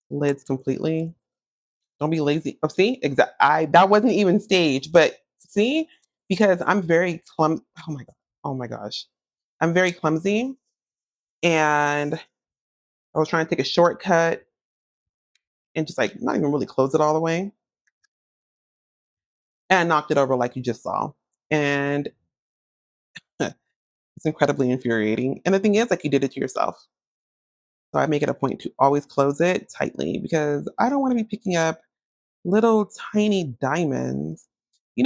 lids completely. Don't be lazy. Oh, see, I that wasn't even staged, but see, because I'm very Oh my god. Oh my gosh, I'm very clumsy, and I was trying to take a shortcut and just like not even really close it all the way, and I knocked it over like you just saw, and it's incredibly infuriating. And the thing is, like you did it to yourself. So I make it a point to always close it tightly because I don't want to be picking up little tiny diamonds.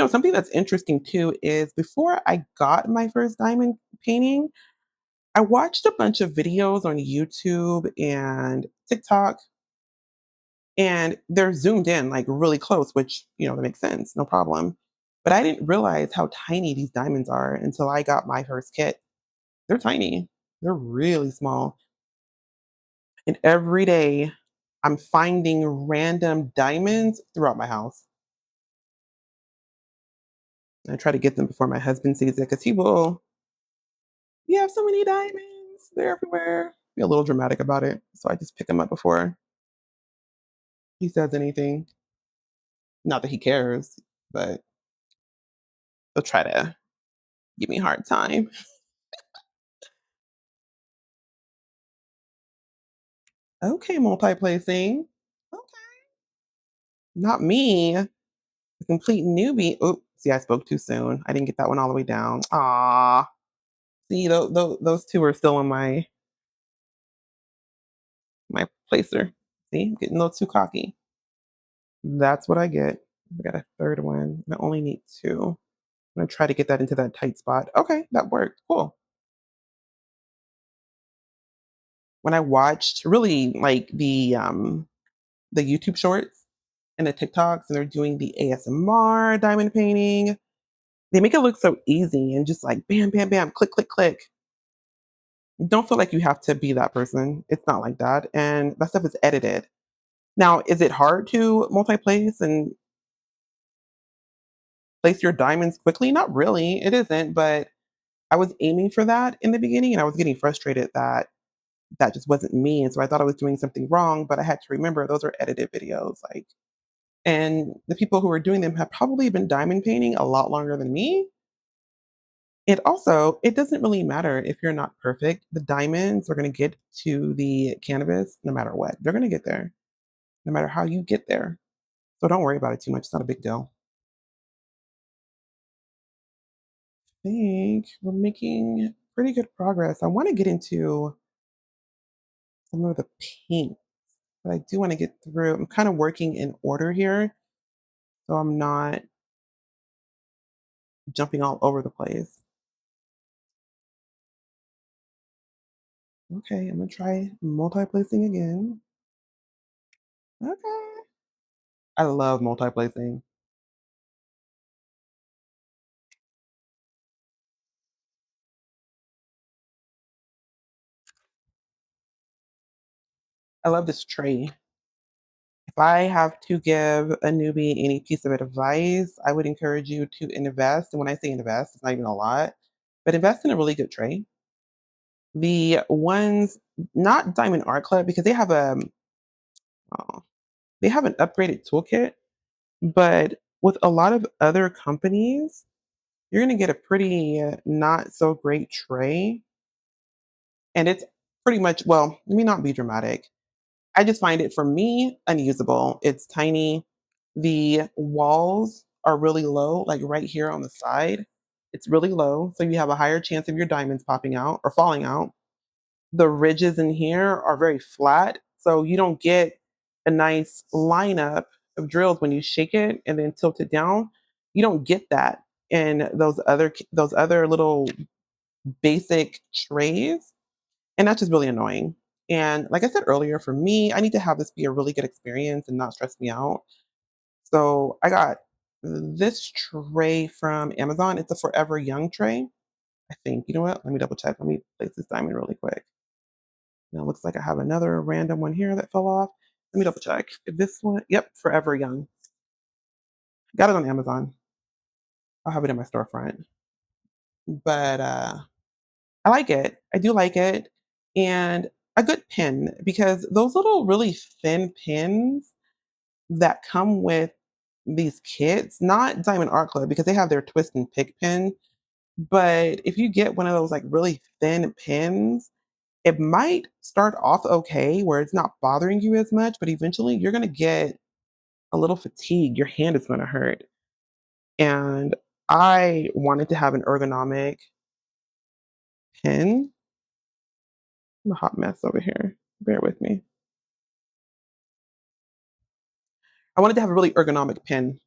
Something that's interesting too is before I got my first diamond painting, I watched a bunch of videos on YouTube and TikTok, and they're zoomed in like really close, which, that makes sense, no problem. But I didn't realize how tiny these diamonds are until I got my first kit. They're tiny, they're really small. And every day I'm finding random diamonds throughout my house. I try to get them before my husband sees it because he will, you have so many diamonds. They're everywhere. Be a little dramatic about it. So I just pick them up before he says anything. Not that he cares, but he'll try to give me a hard time. Okay, multiplacing. Okay. Not me, a complete newbie. Oh, see, I spoke too soon. I didn't get that one all the way down. Ah, see, those two are still in my placer. See, I'm getting a little too cocky. That's what I get. I got a third one. I only need two. I'm gonna try to get that into that tight spot. Okay, that worked. Cool. When I watched really like the YouTube shorts and the TikToks and they're doing the ASMR diamond painting, they make it look so easy and just like bam, bam, bam, click, click, click. Don't feel like you have to be that person. It's not like that. And that stuff is edited. Now, is it hard to multi-place and place your diamonds quickly? Not really. It isn't, but I was aiming for that in the beginning and I was getting frustrated that that just wasn't me. And so I thought I was doing something wrong, but I had to remember those are edited videos. Like, and the people who are doing them have probably been diamond painting a lot longer than me. And also, it doesn't really matter if you're not perfect. The diamonds are going to get to the canvas no matter what. They're going to get there, no matter how you get there. So don't worry about it too much. It's not a big deal. I think we're making pretty good progress. I want to get into some of the paint, but I do want to get through. I'm kind of working in order here, so I'm not jumping all over the place. Okay, I'm gonna try multiplacing again. Okay. I love multiplacing. I love this tray. If I have to give a newbie any piece of advice, I would encourage you to invest. And when I say invest, it's not even a lot, but invest in a really good tray. The ones, not Diamond Art Club, because oh, they have an upgraded toolkit, but with a lot of other companies, you're going to get a pretty not so great tray. And it's pretty much, well, let me not be dramatic. I just find it for me unusable. It's tiny. The walls are really low, like right here on the side. It's really low. So you have a higher chance of your diamonds popping out or falling out. The ridges in here are very flat. So you don't get a nice lineup of drills when you shake it and then tilt it down. You don't get that in those other little basic trays. And that's just really annoying. And like I said earlier, for me, I need to have this be a really good experience and not stress me out. So I got this tray from Amazon. It's a Forever Young tray, I think. You know what? Let me double check. Let me place this diamond really quick. Now, it looks like I have another random one here that fell off. Let me double check. This one, yep, Forever Young. Got it on Amazon. I'll have it in my storefront. But I like it. I do like it. And a good pin because those little really thin pins that come with these kits, not Diamond Art Club because they have their twist and pick pin. But if you get one of those like really thin pins, it might start off okay where it's not bothering you as much, but eventually you're going to get a little fatigue. Your hand is going to hurt. And I wanted to have an ergonomic pin. I'm a hot mess over here. Bear with me. I wanted to have a really ergonomic pen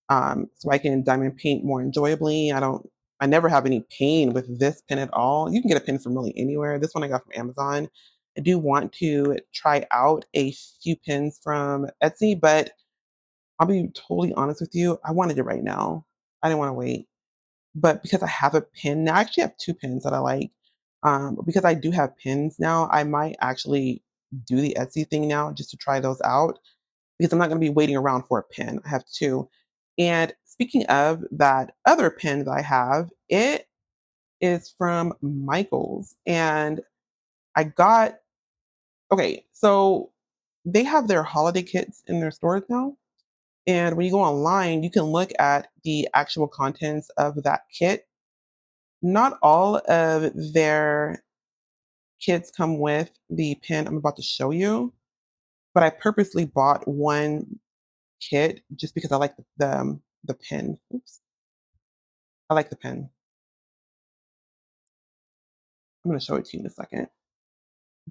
so I can diamond paint more enjoyably. I never have any pain with this pen at all. You can get a pen from really anywhere. This one I got from Amazon. I do want to try out a few pens from Etsy, but I'll be totally honest with you. I wanted it right now. I didn't want to wait. But because I have a pen now, I actually have two pens that I like. Because I do have pens now, I might actually do the Etsy thing now just to try those out because I'm not going to be waiting around for a pen. I have two. And speaking of that other pen that I have, it is from Michaels. And I got, okay, so they have their holiday kits in their stores now. And when you go online, you can look at the actual contents of that kit. Not all of their kits come with the pen I'm about to show you, but I purposely bought one kit just because I like the pen. Oops, I like the pen. I'm gonna show it to you in a second.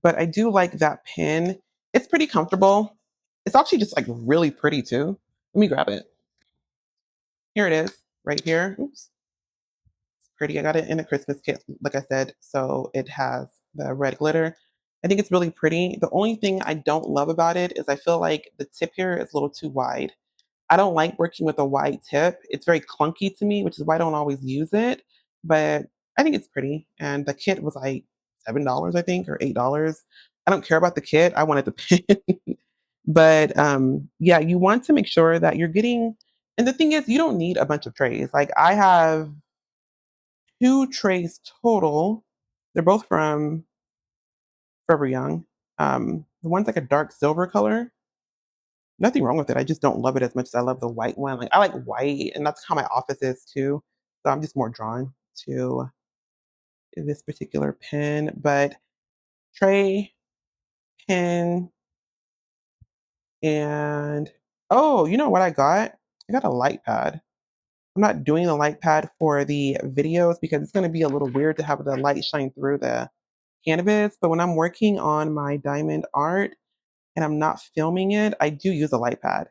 But I do like that pen. It's pretty comfortable. It's actually just like really pretty too. Let me grab it. Here it is, right here. Oops, it's pretty. I got it in a Christmas kit, like I said, so it has the red glitter. I think it's really pretty. The only thing I don't love about it is I feel like the tip here is a little too wide. I don't like working with a wide tip. It's very clunky to me, which is why I don't always use it. But I think it's pretty. And the kit was like $7, I think, or $8. I don't care about the kit. I wanted the pen. But yeah, you want to make sure that you're getting. And the thing is, you don't need a bunch of trays. Like I have two trays total. They're both from Forever Young. The one's like a dark silver color. Nothing wrong with it. I just don't love it as much as I love the white one. Like I like white, and that's how my office is too. So I'm just more drawn to this particular pen. But tray, pen, and oh, you know what I got? I got a light pad. I'm not doing the light pad for the videos because it's going to be a little weird to have the light shine through the canvas. But when I'm working on my diamond art and I'm not filming it, I do use a light pad.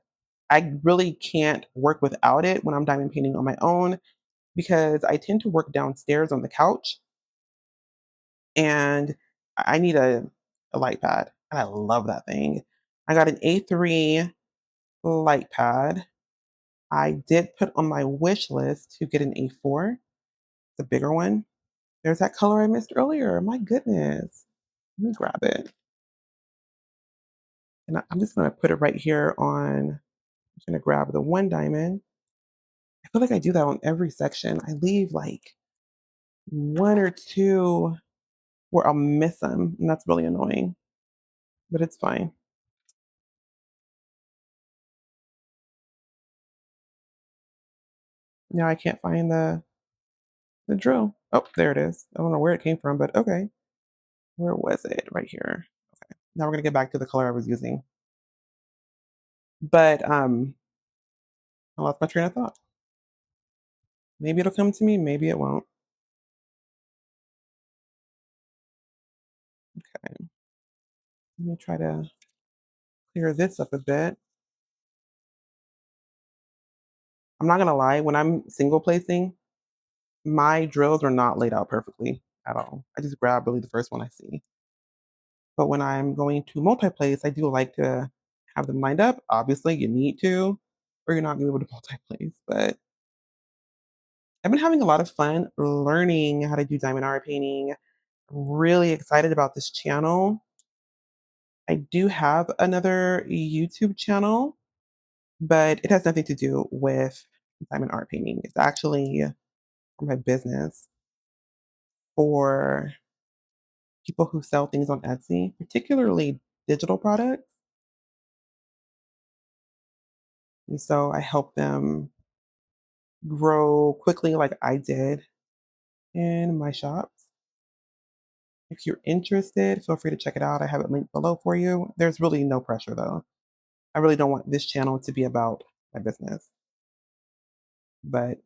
I really can't work without it when I'm diamond painting on my own because I tend to work downstairs on the couch and I need a light pad. And I love that thing. I got an A3 light pad. I did put on my wish list to get an A4, the bigger one. There's that color I missed earlier. My goodness. Let me grab it. And I'm just going to put it right here on. I'm going to grab the one diamond. I feel like I do that on every section. I leave like one or two where I'll miss them, and that's really annoying, but it's fine. Now I can't find the drill. Oh, there it is. I don't know where it came from, but okay. Where was it? Right here. Okay. Now we're gonna get back to the color I was using. But I lost my train of thought. Maybe it'll come to me, maybe it won't. Okay. Let me try to clear this up a bit. I'm not gonna lie, when I'm single placing, my drills are not laid out perfectly at all. I just grab really the first one I see. But when I'm going to multi-place, I do like to have them lined up. Obviously, you need to. or you're not gonna be able to multiplace. But I've been having a lot of fun learning how to do diamond art painting. Really excited about this channel. I do have another YouTube channel, but it has nothing to do with diamond art painting. It's actually for my business for people who sell things on Etsy, particularly digital products. And so I help them grow quickly like I did in my shops. If you're interested, feel free to check it out. I have it linked below for you. There's really no pressure though. I really don't want this channel to be about my business. But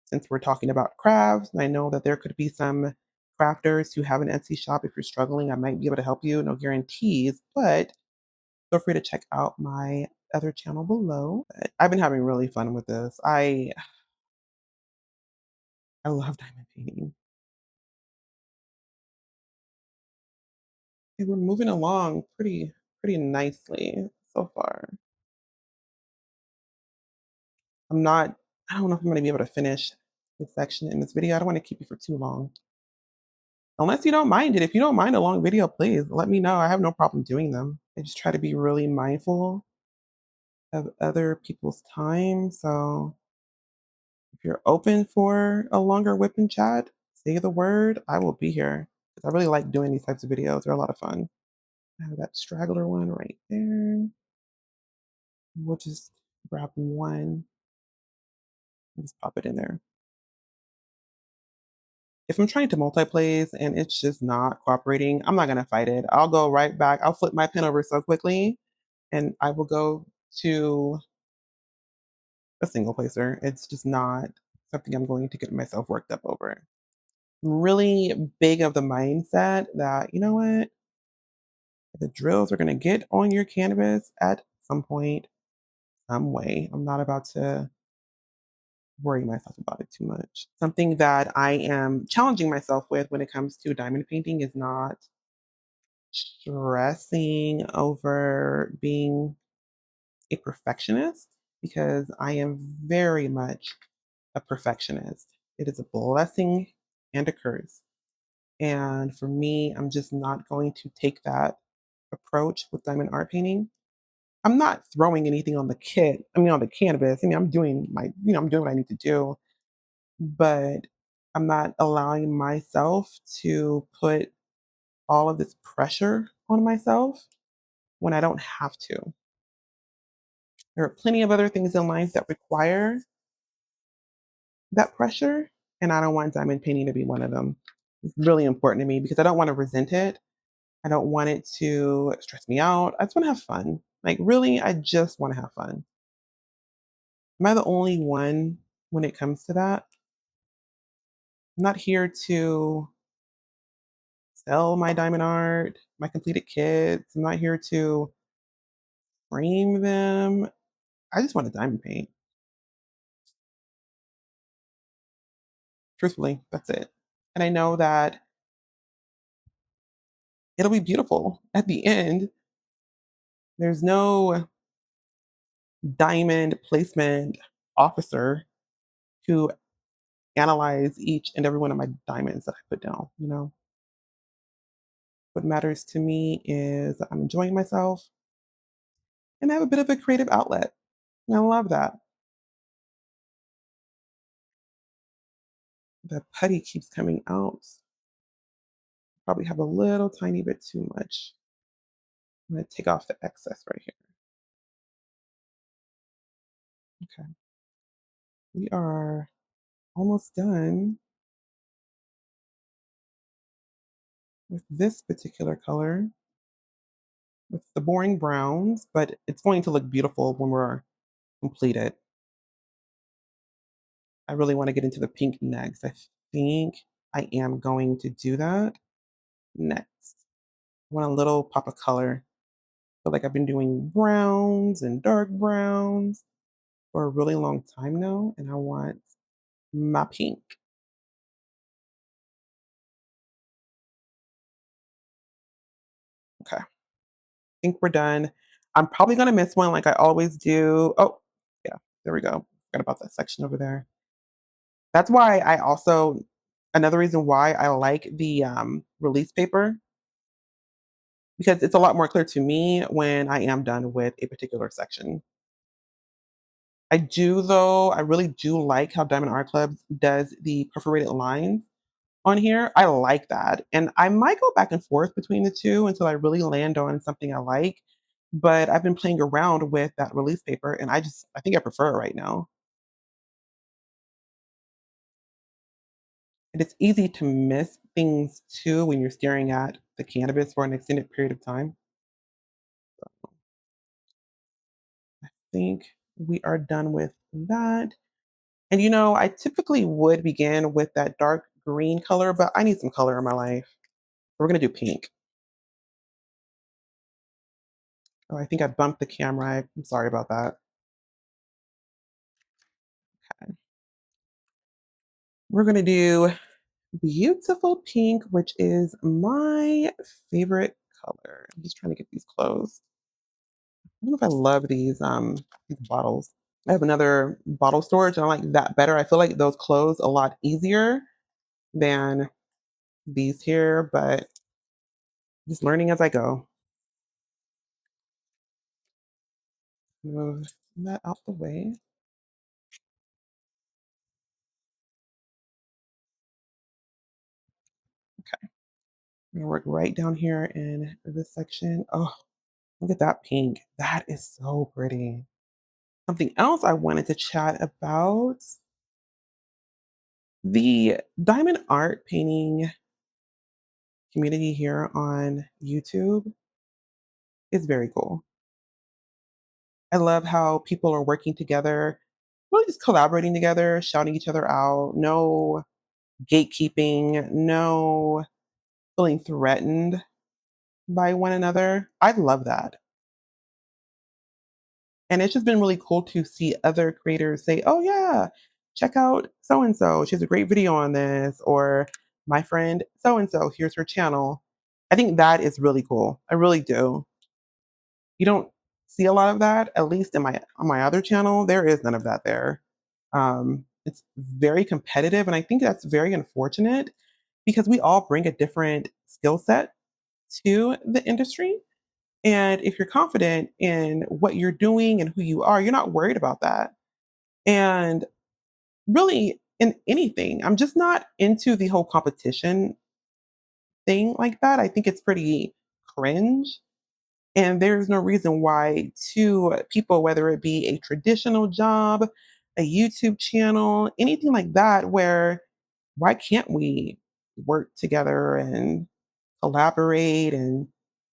since we're talking about crafts, and I know that there could be some crafters who have an Etsy shop. If you're struggling, I might be able to help you. No guarantees, but feel free to check out my other channel below. But I've been having really fun with this. I love diamond painting. And we're moving along pretty nicely so far. I'm not I don't know if I'm gonna be able to finish this section in this video. I don't want to keep you for too long. Unless you don't mind it. If you don't mind a long video, please let me know. I have no problem doing them. I just try to be really mindful of other people's time. So if you're open for a longer whip and chat, say the word. I will be here. Because I really like doing these types of videos. They're a lot of fun. I have that straggler one right there. We'll just grab one and just pop it in there. If I'm trying to multiplace and it's just not cooperating, I'm not gonna fight it. I'll go right back. I'll flip my pen over so quickly and I will go to a single placer. It's just not something I'm going to get myself worked up over. Really big of the mindset that, you know what, the drills are gonna get on your canvas at some point, some way. I'm not about to worry myself about it too much. Something that I am challenging myself with when it comes to diamond painting is not stressing over being a perfectionist because I am very much a perfectionist. It is a blessing and a curse. And for me, I'm just not going to take that approach with diamond art painting. I'm not throwing anything on the kit, on the canvas. I'm doing I'm doing what I need to do, but I'm not allowing myself to put all of this pressure on myself when I don't have to. There are plenty of other things in life that require that pressure, and I don't want diamond painting to be one of them. It's really important to me because I don't want to resent it. I don't want it to stress me out. I just want to have fun. Like, really, I just want to have fun. Am I the only one when it comes to that? I'm not here to sell my diamond art, my completed kits. I'm not here to frame them. I just want to diamond paint. Truthfully, that's it. And I know that it'll be beautiful at the end. There's no diamond placement officer to analyze each and every one of my diamonds that I put down. What matters to me is I'm enjoying myself and I have a bit of a creative outlet. And I love that. The putty keeps coming out. Probably have a little tiny bit too much. I'm going to take off the excess right here. Okay. We are almost done with this particular color, with the boring browns, but it's going to look beautiful when we're completed. I really want to get into the pink next. I think I am going to do that next. I want a little pop of color. Feel like I've been doing browns and dark browns for a really long time now, and I want my pink. Okay, I think we're done. I'm probably gonna miss one like I always do. Oh, There we go. Forgot about that section over there. That's why I also another reason why I like the release paper because it's a lot more clear to me when I am done with a particular section. I do though, I really do like how Diamond Art Club does the perforated lines on here. I like that. And I might go back and forth between the two until I really land on something I like. But I've been playing around with that release paper and I think I prefer it right now. And it's easy to miss things too when you're staring at the canvas for an extended period of time. I think we are done with that. And I typically would begin with that dark green color, but I need some color in my life. We're gonna do pink. Oh, I think I bumped the camera. I'm sorry about that. Okay. We're gonna do beautiful pink, which is my favorite color. I'm just trying to get these closed. I don't know if I love these bottles. I have another bottle storage and I like that better. I feel like those close a lot easier than these here, but just learning as I go. Move that out the way. Okay. I'm gonna work right down here in this section. Oh, look at that pink. That is so pretty. Something else I wanted to chat about the diamond art painting community here on YouTube is very cool. I love how people are working together, really just collaborating together, shouting each other out, no gatekeeping, no feeling threatened by one another. I love that. And it's just been really cool to see other creators say, "Oh yeah, check out so and so. She has a great video on this," or "My friend so and so, here's her channel." I think that is really cool. I really do. You don't see a lot of that, at least in my on my other channel. There is none of that there. It's very competitive, and I think that's very unfortunate because we all bring a different skill set to the industry. And if you're confident in what you're doing and who you are, you're not worried about that. And really, in anything, I'm just not into the whole competition thing like that. I think it's pretty cringe. And there's no reason why two people, whether it be a traditional job, a YouTube channel, anything like that, where why can't we work together and collaborate and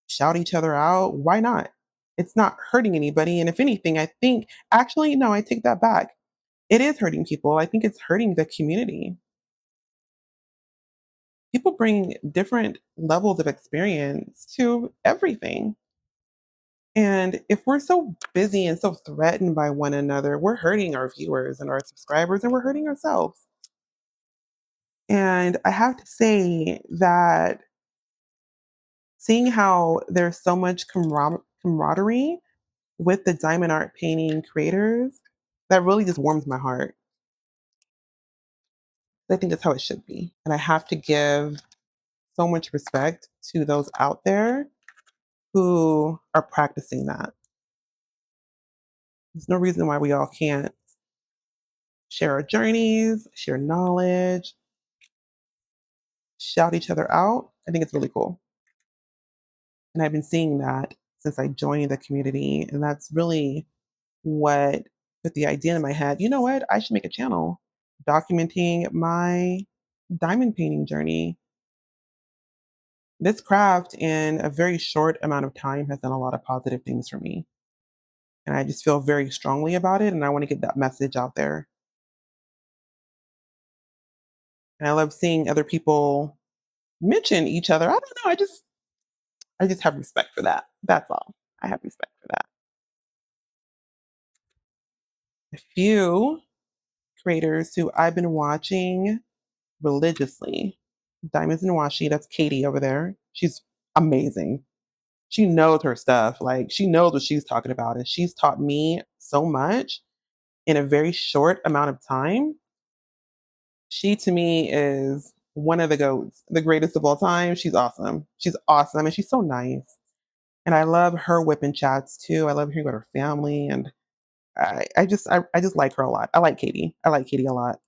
shout each other out? Why not? It's not hurting anybody. And if anything, I think actually, no, I take that back. It is hurting people. I think it's hurting the community. People bring different levels of experience to everything. And if we're so busy and so threatened by one another, we're hurting our viewers and our subscribers and we're hurting ourselves. And I have to say that seeing how there's so much camaraderie with the diamond art painting creators, that really just warms my heart. I think that's how it should be. And I have to give so much respect to those out there who are practicing that. There's no reason why we all can't share our journeys, share knowledge, shout each other out. I think it's really cool. And I've been seeing that since I joined the community. And that's really what put the idea in my head. You know what? I should make a channel documenting my diamond painting journey. This craft, in a very short amount of time, has done a lot of positive things for me. And I just feel very strongly about it. And I want to get that message out there. And I love seeing other people mention each other. I don't know. I just have respect for that. That's all. I have respect for that. A few creators who I've been watching religiously. Diamonds and Washi, that's Katie over there. She's amazing. She knows her stuff. Like she knows what she's talking about. And she's taught me so much. in a very short amount of time. She to me is one of the goats, the greatest of all time. She's awesome. She's awesome, and she's so nice. And I love her whipping chats too. I love hearing about her family, and I just like her a lot. I like Katie. I like Katie a lot.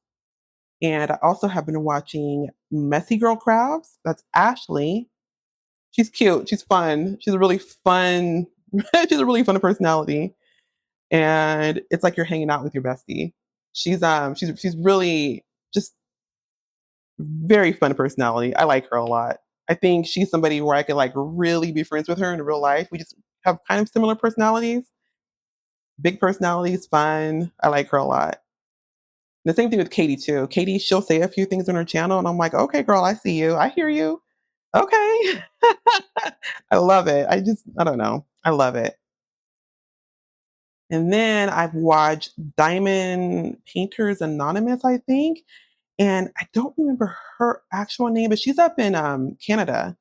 And I also have been watching Messy Girl Crafts. That's Ashley. She's cute. She's fun. She's a really fun. She's a really fun personality, and it's like you're hanging out with your bestie. She's really just very fun personality. I like her a lot. I think she's somebody where I could like really be friends with her in real life. We just have kind of similar personalities. Big personalities, fun. I like her a lot. The same thing with Katie too. Katie, she'll say a few things on her channel, and I'm like, okay, girl, I see you. I hear you. Okay. I love it. I don't know. I love it. And then I've watched Diamond Painters Anonymous, I think. And I don't remember her actual name, but she's up in Canada.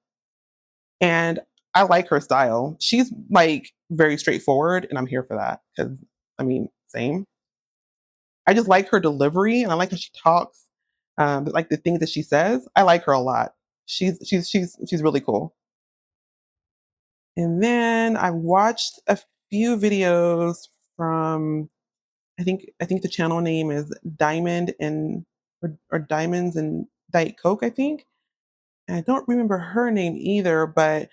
And I like her style. She's like very straightforward, and I'm here for that because I mean, same. I just like her delivery, and I like how she talks. Like the things that she says, I like her a lot. She's really cool. And then I watched a few videos from I think the channel name is Diamond and or Diamonds and Diet Coke, I think. And I don't remember her name either, but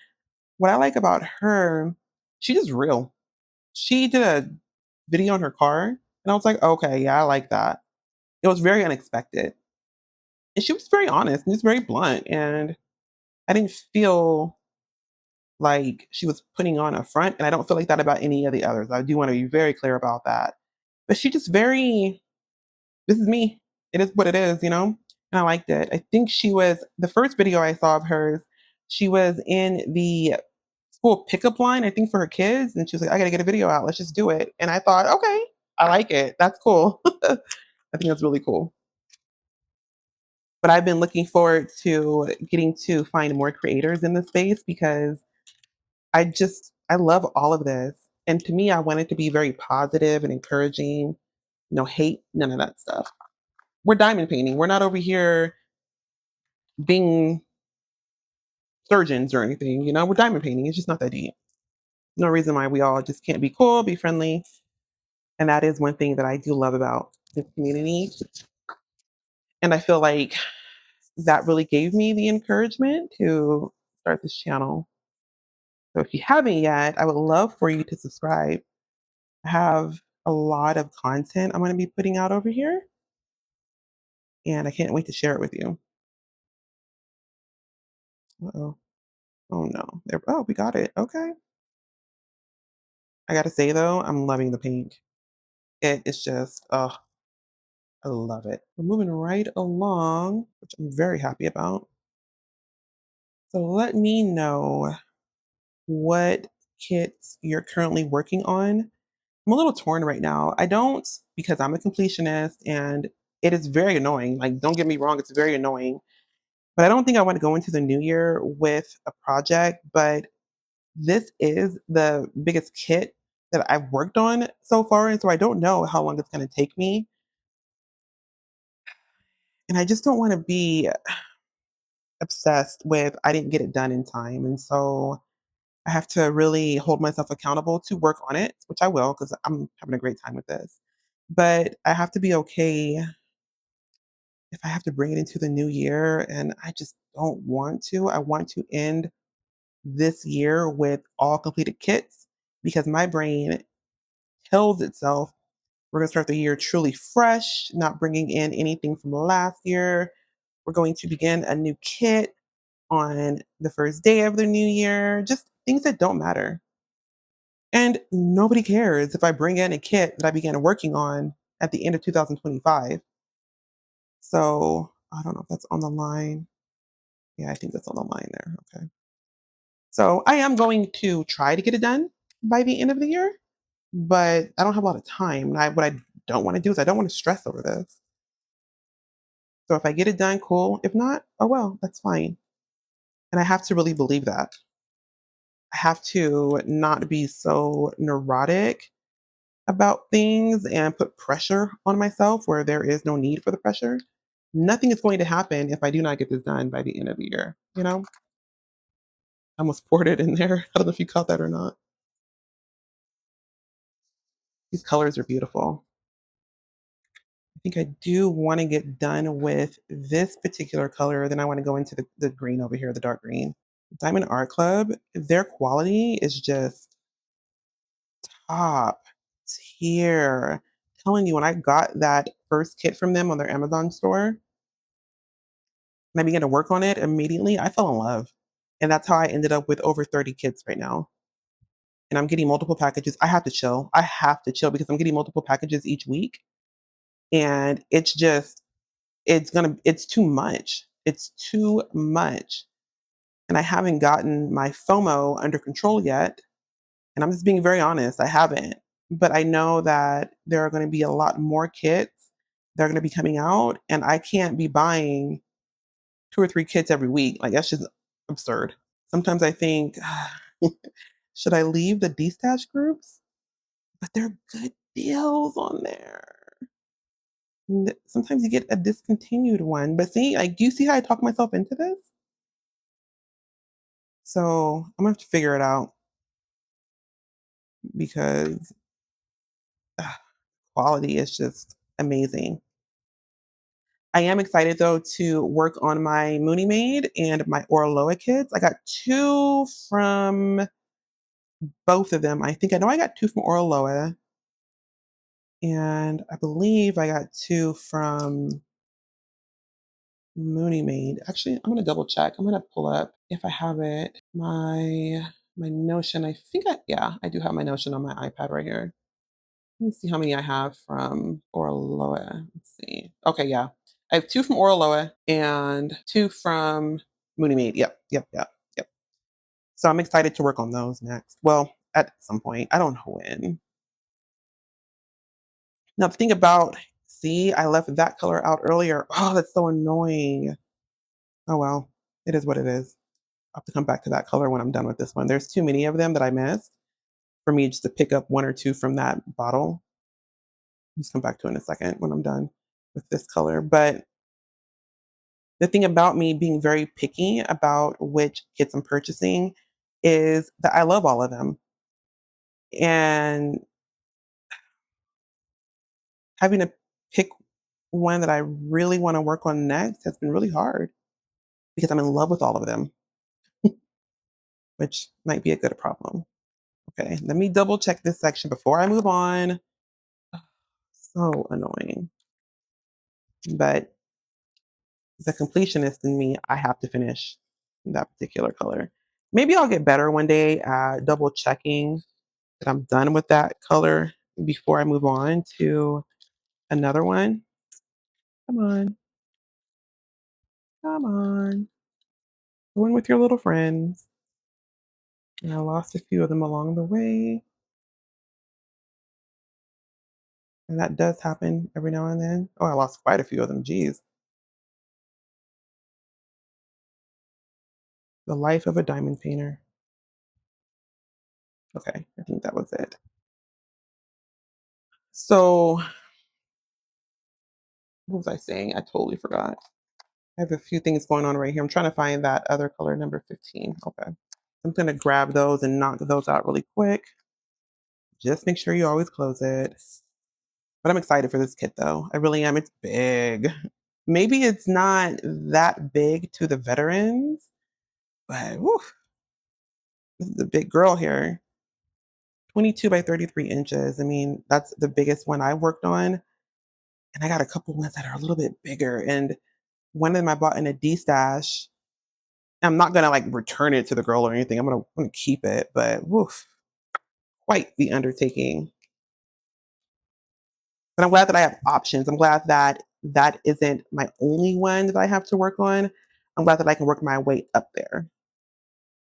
what I like about her, she's just real. She did a video on her car, and I was like, okay, yeah, I like that. It was very unexpected. And she was very honest and just very blunt. And I didn't feel like she was putting on a front. And I don't feel like that about any of the others. I do want to be very clear about that. But she just very, this is me. It is what it is, you know? And I liked it. I think she was, the first video I saw of hers, she was in the school pickup line, I think for her kids. And she was like, I got to get a video out. Let's just do it. And I thought, okay, I like it. That's cool. I think that's really cool. But I've been looking forward to getting to find more creators in the space because I love all of this. And to me, I want it to be very positive and encouraging. No hate, none of that stuff. We're diamond painting. We're not over here being surgeons or anything. You know, we're diamond painting. It's just not that deep. No reason why we all just can't be cool, be friendly. And that is one thing that I do love about this community. And I feel like that really gave me the encouragement to start this channel. So if you haven't yet, I would love for you to subscribe. I have a lot of content I'm going to be putting out over here, and I can't wait to share it with you. Uh-oh. Oh no. There, oh, we got it. Okay. I got to say though, I'm loving the pink. It is just, oh, I love it. We're moving right along, which I'm very happy about. So let me know what kits you're currently working on. I'm a little torn right now. I don't because I'm a completionist and it is very annoying. Like, don't get me wrong, it's very annoying. But I don't think I want to go into the new year with a project. But this is the biggest kit that I've worked on so far. And so I don't know how long it's going to take me. And I just don't want to be obsessed with I didn't get it done in time. And so I have to really hold myself accountable to work on it, which I will because I'm having a great time with this. But I have to be okay if I have to bring it into the new year, and I just don't want to. I want to end this year with all completed kits because my brain tells itself we're going to start the year truly fresh, not bringing in anything from last year. We're going to begin a new kit on the first day of the new year, just things that don't matter. And nobody cares if I bring in a kit that I began working on at the end of 2025. So I don't know if that's on the line. Yeah, I think that's on the line there. Okay. So I am going to try to get it done by the end of the year, but I don't have a lot of time. And what I don't want to do is I don't want to stress over this. So if I get it done, cool. If not, oh well, that's fine. And I have to really believe that. I have to not be so neurotic about things and put pressure on myself where there is no need for the pressure, nothing is going to happen if I do not get this done by the end of the year. I almost poured it in there. I don't know if you caught that or not. These colors are beautiful. I think I do want to get done with this particular color. Then I want to go into the green over here, the dark green. Diamond Art Club, their quality is just top tier. Telling you, when I got that first kit from them on their Amazon store and I began to work on it immediately, I fell in love. And that's how I ended up with over 30 kits right now. And I'm getting multiple packages. I have to chill. I have to chill because I'm getting multiple packages each week. And it's too much. It's too much. And I haven't gotten my FOMO under control yet. And I'm just being very honest, I haven't. But I know that there are going to be a lot more kits that are going to be coming out, and I can't be buying 2 or 3 kits every week. Like, that's just absurd. Sometimes I think, should I leave the destash groups? But they're good deals on there. And sometimes you get a discontinued one. But see, like, do you see how I talk myself into this? So I'm gonna have to figure it out because uh, quality is just amazing. I am excited though to work on my Mooney Maid and my Oraloa kits. I got 2 from both of them. I know I got 2 from Oraloa, and I believe I got 2 from Mooney Maid. Actually, I'm gonna double check. I'm gonna pull up if I have it. My Notion. I do have my Notion on my iPad right here. Let me see how many I have from Oraloa. Let's see. Okay, yeah. I have 2 from Oraloa and 2 from Mooney Maid. Yep, yep, yep, yep. So I'm excited to work on those next. Well, at some point. I don't know when. Now the thing about see, I left that color out earlier. Oh, that's so annoying. Oh well. It is what it is. I'll have to come back to that color when I'm done with this one. There's too many of them that I missed for me just to pick up 1 or 2 from that bottle. Just come back to it in a second when I'm done with this color. But the thing about me being very picky about which kits I'm purchasing is that I love all of them. And having to pick one that I really want to work on next has been really hard because I'm in love with all of them, which might be a good problem. Okay, let me double check this section before I move on. So annoying. But the completionist in me, I have to finish that particular color. Maybe I'll get better one day at double checking that I'm done with that color before I move on to another one. Come on, come on. Go in with your little friends. And I lost a few of them along the way. And that does happen every now and then. Oh, I lost quite a few of them. Geez. The life of a diamond painter. Okay, I think that was it. So, what was I saying? I totally forgot. I have a few things going on right here. I'm trying to find that other color, number 15. Okay. I'm going to grab those and knock those out really quick. Just make sure you always close it. But I'm excited for this kit though. I really am. It's big. Maybe it's not that big to the veterans, but whew, this is a big girl here. 22 by 33 inches. I mean, that's the biggest one I worked on. And I got a couple ones that are a little bit bigger. And one of them I bought in a D stash. I'm not gonna like return it to the girl or anything. I'm gonna keep it, but woof, quite the undertaking. But I'm glad that I have options. I'm glad that that isn't my only one that I have to work on. I'm glad that I can work my way up there.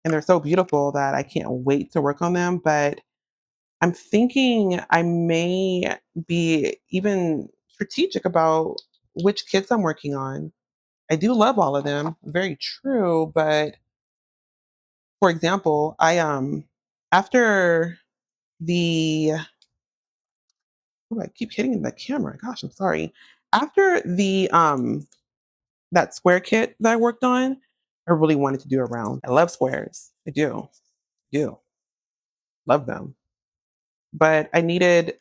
And they're so beautiful that I can't wait to work on them. But I'm thinking I may be even strategic about which kits I'm working on. I do love all of them, very true. But for example, I after the Oh, I keep hitting the camera. Gosh, I'm sorry. After the that square kit that I worked on, I really wanted to do a round. I love squares. I do. Do. Love them. But I needed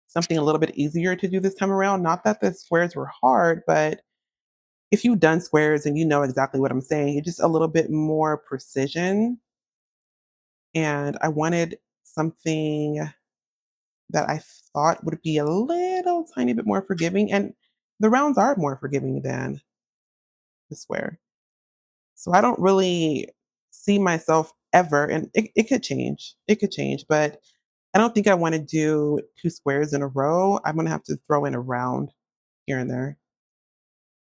something a little bit easier to do this time around. Not that the squares were hard, but if you've done squares and you know exactly what I'm saying, it's just a little bit more precision. And I wanted something that I thought would be a little tiny bit more forgiving. And the rounds are more forgiving than the square. So I don't really see myself ever, and it could change. It could change, but I don't think I want to do two squares in a row. I'm going to have to throw in a round here and there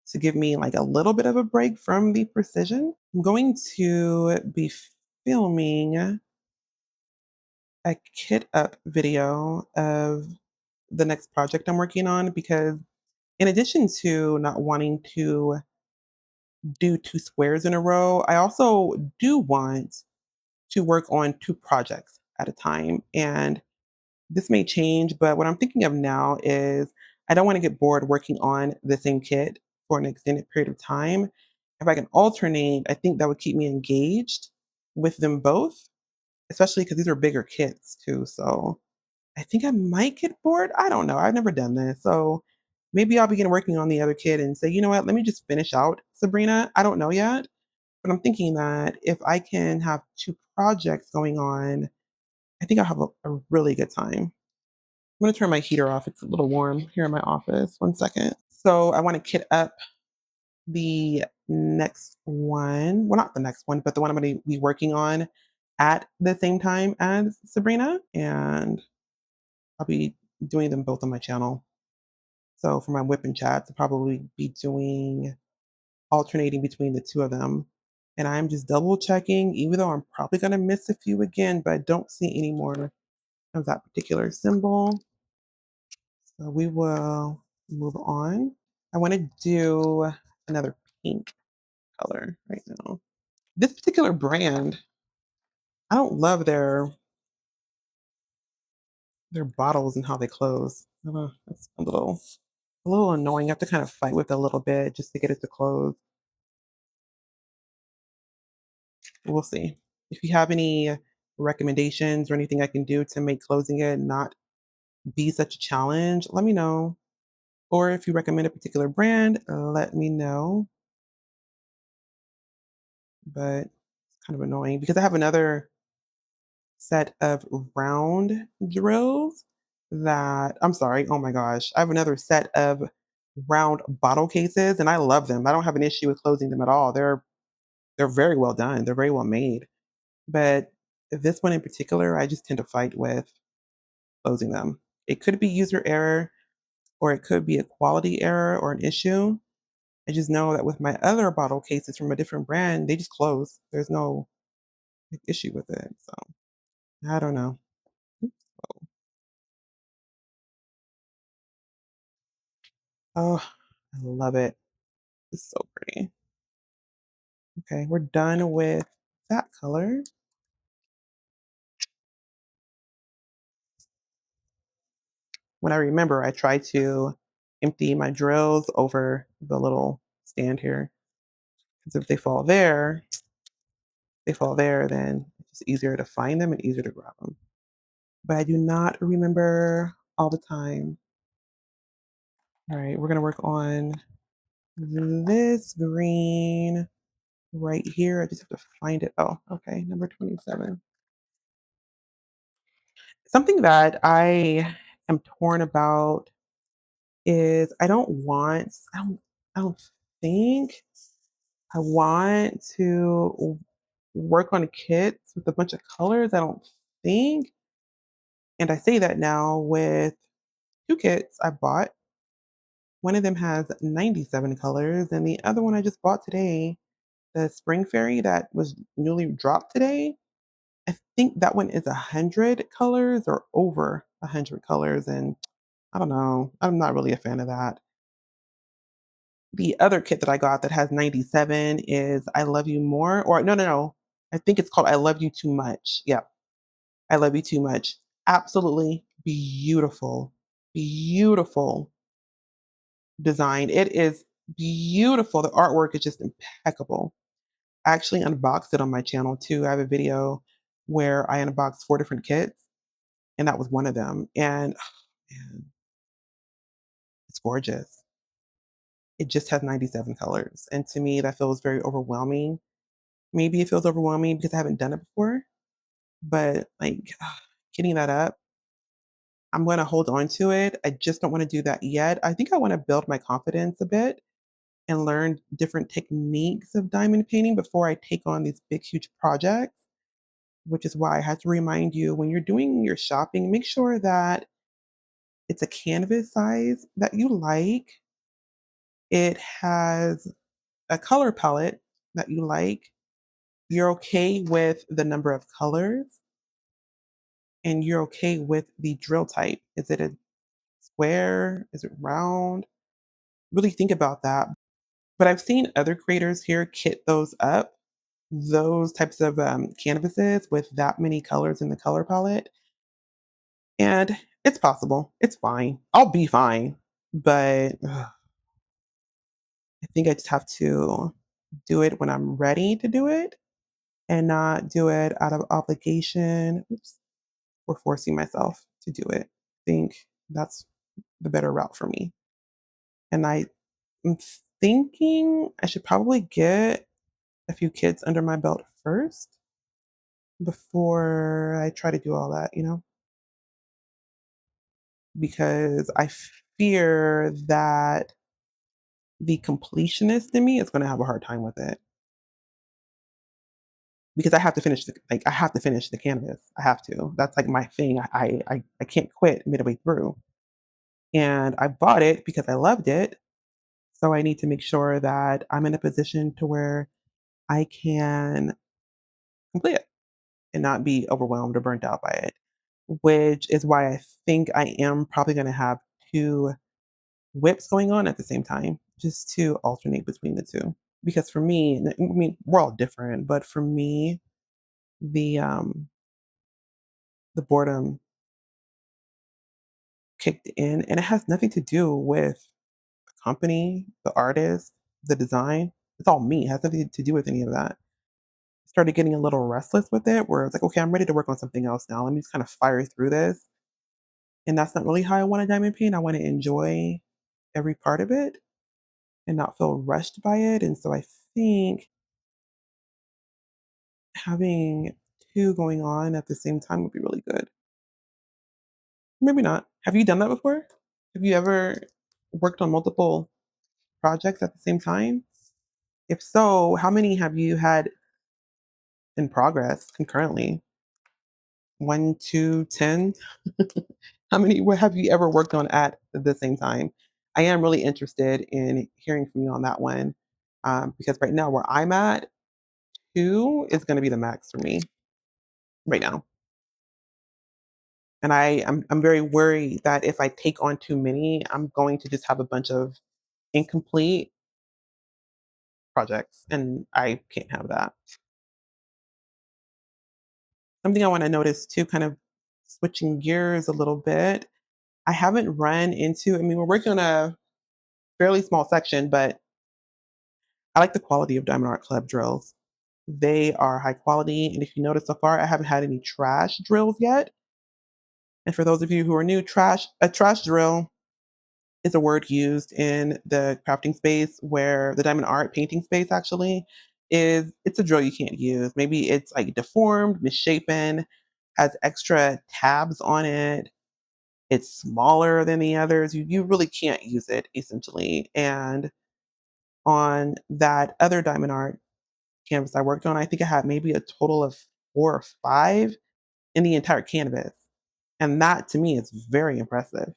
to give me like a little bit of a break from the precision. I'm going to be filming a kit up video of the next project I'm working on because in addition to not wanting to do two squares in a row, I also do want to work on two projects at a time. And this may change, but what I'm thinking of now is I don't want to get bored working on the same kit for an extended period of time. If I can alternate, I think that would keep me engaged with them both, especially because these are bigger kits too. So I think I might get bored. I don't know. I've never done this. So maybe I'll begin working on the other kid and say, you know what, let me just finish out Sabrina. I don't know yet. But I'm thinking that if I can have two projects going on, I think I'll have a really good time. I'm gonna turn my heater off. It's a little warm here in my office. 1 second. So I want to kit up the next one. Well, not the next one, but the one I'm gonna be working on at the same time as Sabrina. And I'll be doing them both on my channel. So for my whip and chats, I'll probably be doing alternating between the two of them. And I'm just double checking, even though I'm probably going to miss a few again, but I don't see any more of that particular symbol. So we will move on. I want to do another pink color right now. This particular brand, I don't love their bottles and how they close. That's a little annoying. You have to kind of fight with it a little bit just to get it to close. We'll see. If you have any recommendations or anything I can do to make closing it not be such a challenge, let me know. Or if you recommend a particular brand, let me know. But it's kind of annoying because I have another set of round drills that I'm sorry, oh my gosh. I have another set of round bottle cases and I love them. I don't have an issue with closing them at all. They're very well done. They're very well made. But this one in particular, I just tend to fight with closing them. It could be user error or it could be a quality error or an issue. I just know that with my other bottle cases from a different brand, they just close. There's no issue with it. So I don't know. Oh, I love it. It's so pretty. Okay, we're done with that color. When I remember, I try to empty my drills over the little stand here. Because if they fall there, then it's just easier to find them and easier to grab them. But I do not remember all the time. All right, we're gonna work on this green right here. I just have to find it. Oh, okay, number 27. Something that I am torn about is I don't think I want to work on kits with a bunch of colors. I don't think, and I say that now with two kits I bought. One of them has 97 colors, and the other one I just bought today, the Spring Fairy that was newly dropped today, I think that one is 100 colors or over 100 colors, and I don't know. I'm not really a fan of that. The other kit that I got that has 97 is I Love You More, or no, no, no. I think it's called I Love You Too Much. Yeah, I Love You Too Much. Absolutely beautiful, beautiful design. It is beautiful. The artwork is just impeccable. I actually unboxed it on my channel too. I have a video where I unboxed 4 different kits, and that was one of them. And man, it's gorgeous. It just has 97 colors. And to me, that feels very overwhelming. Maybe it feels overwhelming because I haven't done it before, but like getting that up, I'm going to hold on to it. I just don't want to do that yet. I think I want to build my confidence a bit and learn different techniques of diamond painting before I take on these big, huge projects, which is why I had to remind you when you're doing your shopping, make sure that it's a canvas size that you like. It has a color palette that you like. You're okay with the number of colors and you're okay with the drill type. Is it a square? Is it round? Really think about that. But I've seen other creators here kit those up, those types of canvases with that many colors in the color palette. And it's possible. It's fine. I'll be fine. But I think I just have to do it when I'm ready to do it and not do it out of obligation, oops, or forcing myself to do it. I think that's the better route for me. And I'm thinking I should probably get a few kids under my belt first before I try to do all that, because I fear that the completionist in me is going to have a hard time with it because I have to finish I have to finish the canvas. I have to. That's like my thing. I can't quit midway through. And I bought it because I loved it. So I need to make sure that I'm in a position to where I can complete it and not be overwhelmed or burnt out by it, which is why I think I am probably going to have 2 whips going on at the same time, just to alternate between the 2. Because for me, I mean, we're all different, but for me, the um the boredom kicked in and it has nothing to do with the company, the artist, the design. It's all me. It has nothing to do with any of that. Started getting a little restless with it where it's like, okay, I'm ready to work on something else now. Let me just kind of fire through this. And that's not really how I want to diamond paint. I want to enjoy every part of it and not feel rushed by it. And so I think having 2 going on at the same time would be really good. Maybe not. Have you done that before? Have you ever worked on multiple projects at the same time? If so, how many have you had in progress concurrently? 1, 2, 10? How many what have you ever worked on at the same time? I am really interested in hearing from you on that one, because right now where I'm at, 2 is gonna be the max for me right now. And I'm very worried that if I take on too many, I'm going to just have a bunch of incomplete projects, and I can't have that. Something I wanna notice too, kind of switching gears a little bit, I haven't run into I mean, we're working on a fairly small section, but I like the quality of Diamond Art Club drills. They are high quality, and if you notice so far, I haven't had any trash drills yet. And for those of you who are new, a trash drill is a word used in the crafting space where the diamond art painting space actually is it's a drill you can't use. Maybe it's like deformed, misshapen, has extra tabs on it. It's smaller than the others. You really can't use it essentially. And on that other diamond art canvas I worked on, I think I had maybe a total of 4 or 5 in the entire canvas. And that to me is very impressive.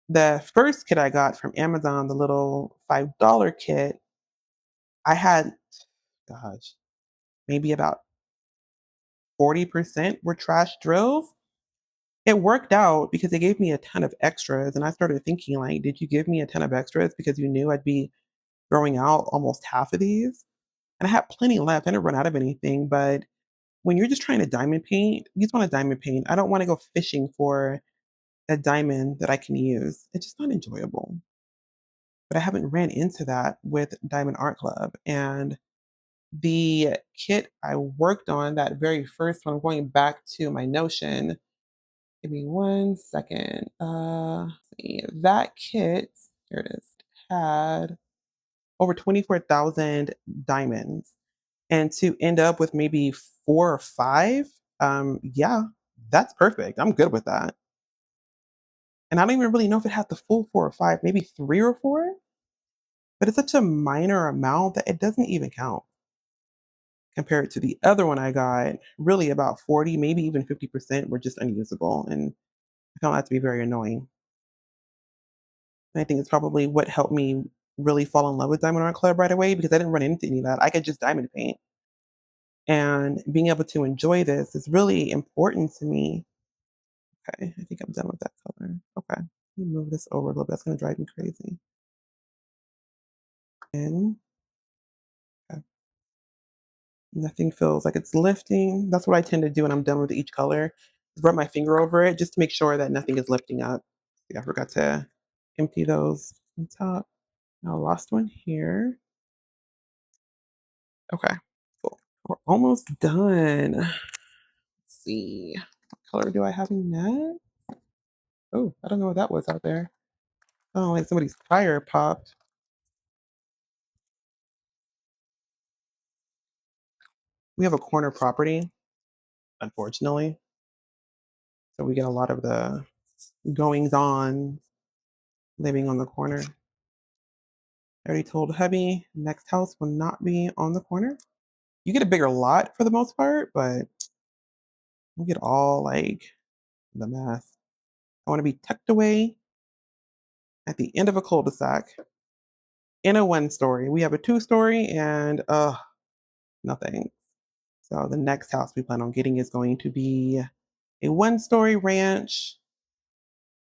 The first kit I got from Amazon, the little $5 kit, I had, gosh, maybe about 40% were trash drills. It worked out because they gave me a ton of extras. And I started thinking, like, did you give me a ton of extras because you knew I'd be throwing out almost half of these? And I had plenty left. I didn't run out of anything. But when you're just trying to diamond paint, you just want to diamond paint. I don't want to go fishing for a diamond that I can use. It's just not enjoyable. But I haven't ran into that with Diamond Art Club. And the kit I worked on, that very first one, going back to my Notion, give me one second. See, that kit, here it is, had over 24,000 diamonds. And to end up with maybe 4 or 5, yeah, that's perfect. I'm good with that. And I don't even really know if it had the full 4 or 5, maybe 3 or 4, but it's such a minor amount that it doesn't even count compared to the other one I got. Really about 40, maybe even 50% were just unusable, and I found that to be very annoying. And I think it's probably what helped me really fall in love with Diamond Art Club right away, because I didn't run into any of that. I could just diamond paint. And being able to enjoy this is really important to me. Okay, I think I'm done with that color. Okay, let me move this over a little bit. That's gonna drive me crazy. And okay, nothing feels like it's lifting. That's what I tend to do when I'm done with each color. Rub my finger over it just to make sure that nothing is lifting up. Yeah, I forgot to empty those on top. Now, lost one here. Okay, cool. We're almost done. Let's see. What color do I have next? Oh, I don't know what that was out there. Oh, like somebody's tire popped. We have a corner property, unfortunately. So we get a lot of the goings on living on the corner. I already told hubby next house will not be on the corner. You get a bigger lot for the most part, but you get all like the mess. I want to be tucked away at the end of a cul-de-sac in a 1 story. We have a 2 story and nothing. So the next house we plan on getting is going to be a 1 story ranch.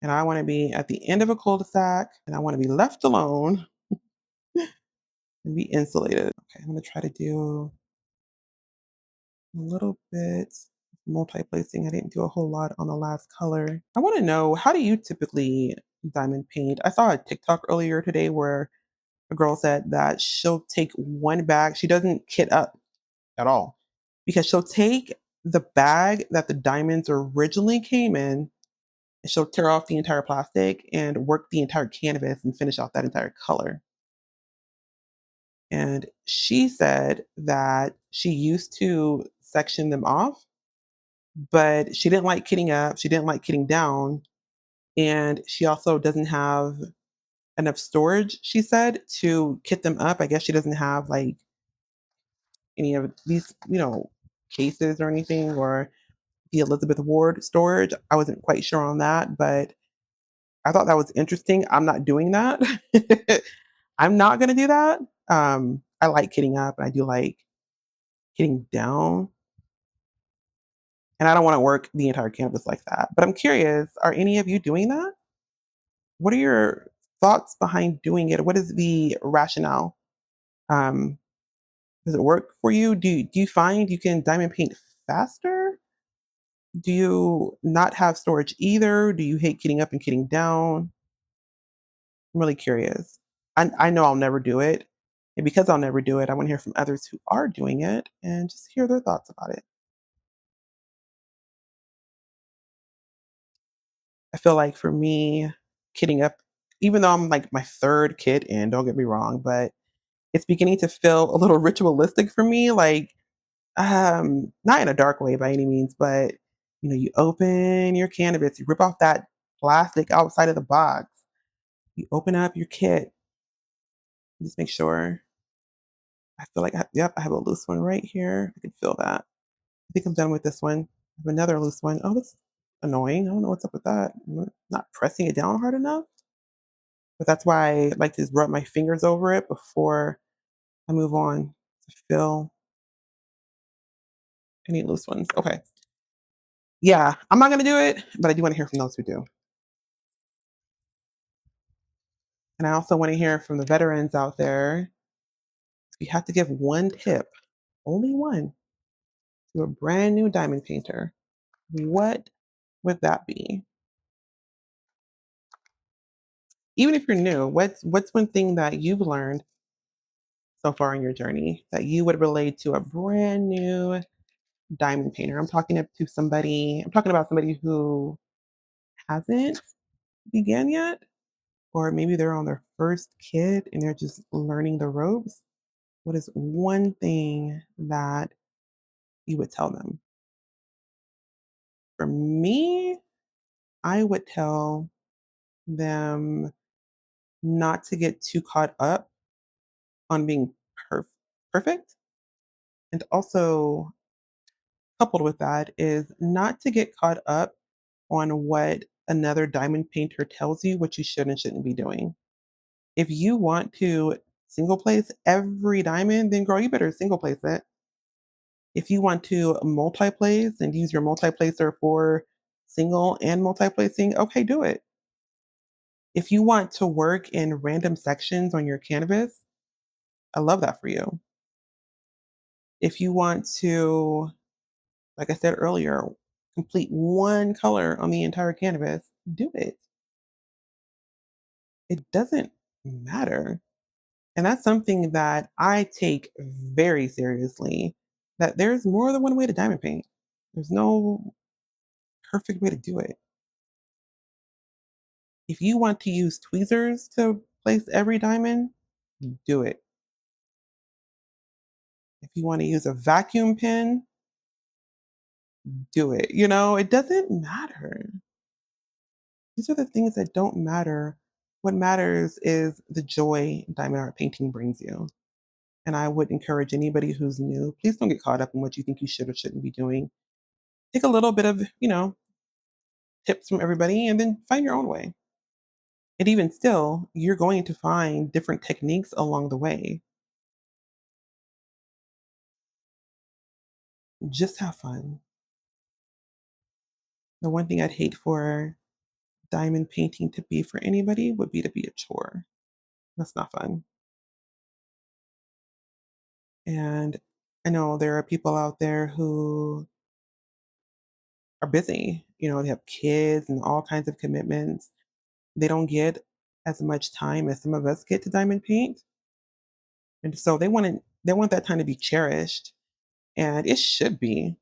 And I want to be at the end of a cul-de-sac and I want to be left alone and be insulated. Okay, I'm gonna try to do a little bit multi-placing. I didn't do a whole lot on the last color. I want to know, how do you typically diamond paint? I saw a TikTok earlier today where a girl said that she'll take one bag. She doesn't kit up at all because she'll take the bag that the diamonds originally came in and she'll tear off the entire plastic and work the entire canvas and finish off that entire color. And she said that she used to section them off, but she didn't like kitting up, she didn't like kitting down, and she also doesn't have enough storage, she said, to kit them up. I guess she doesn't have like any of these, cases or anything, or the Elizabeth Ward storage. I wasn't quite sure on that, but I thought that was interesting. I'm not doing that. I'm not gonna do that. I like kitting up and I do like kitting down. And I don't want to work the entire canvas like that. But I'm curious, are any of you doing that? What are your thoughts behind doing it? What is the rationale? Um, does it work for you? Do you find you can diamond paint faster? Do you not have storage either? Do you hate kitting up and kitting down? I'm really curious. I know I'll never do it. And because I'll never do it, I want to hear from others who are doing it and just hear their thoughts about it. I feel like for me, kitting up, even though I'm like my third kit in, don't get me wrong, but it's beginning to feel a little ritualistic for me. Like, not in a dark way by any means, but you open your canvas, you rip off that plastic outside of the box, you open up your kit, just make sure. I feel like, yep, I have a loose one right here. I can feel that. I think I'm done with this one. I have another loose one. Oh, that's annoying. I don't know what's up with that. I'm not pressing it down hard enough. But that's why I like to just rub my fingers over it before I move on to fill any loose ones. Okay. Yeah, I'm not gonna do it, but I do want to hear from those who do. And I also want to hear from the veterans out there. If you have to give one tip, only one, to a brand new diamond painter, what would that be? Even if you're new, what's one thing that you've learned so far in your journey that you would relate to a brand new diamond painter? I'm talking about somebody who hasn't began yet, or maybe they're on their first kid and they're just learning the ropes. What is one thing that you would tell them? For me, I would tell them not to get too caught up on being perf- perfect. And also, coupled with that, is not to get caught up on what another diamond painter tells you what you should and shouldn't be doing. If you want to single place every diamond, then girl, you better single place it. If you want to multi-place and use your multiplacer for single and multiplacing, okay, do it. If you want to work in random sections on your canvas, I love that for you. If you want to, like I said earlier, complete one color on the entire canvas, do it. It doesn't matter. And that's something that I take very seriously, that there's more than one way to diamond paint. There's no perfect way to do it. If you want to use tweezers to place every diamond, do it. If you want to use a vacuum pen, do it. It doesn't matter. These are the things that don't matter. What matters is the joy diamond art painting brings you. And I would encourage anybody who's new, please don't get caught up in what you think you should or shouldn't be doing. Take a little bit of, tips from everybody and then find your own way. And even still, you're going to find different techniques along the way. Just have fun. The one thing I'd hate for diamond painting to be for anybody would be to be a chore. That's not fun. And I know there are people out there who are busy. They have kids and all kinds of commitments. They don't get as much time as some of us get to diamond paint. And so they want that time to be cherished. And it should be.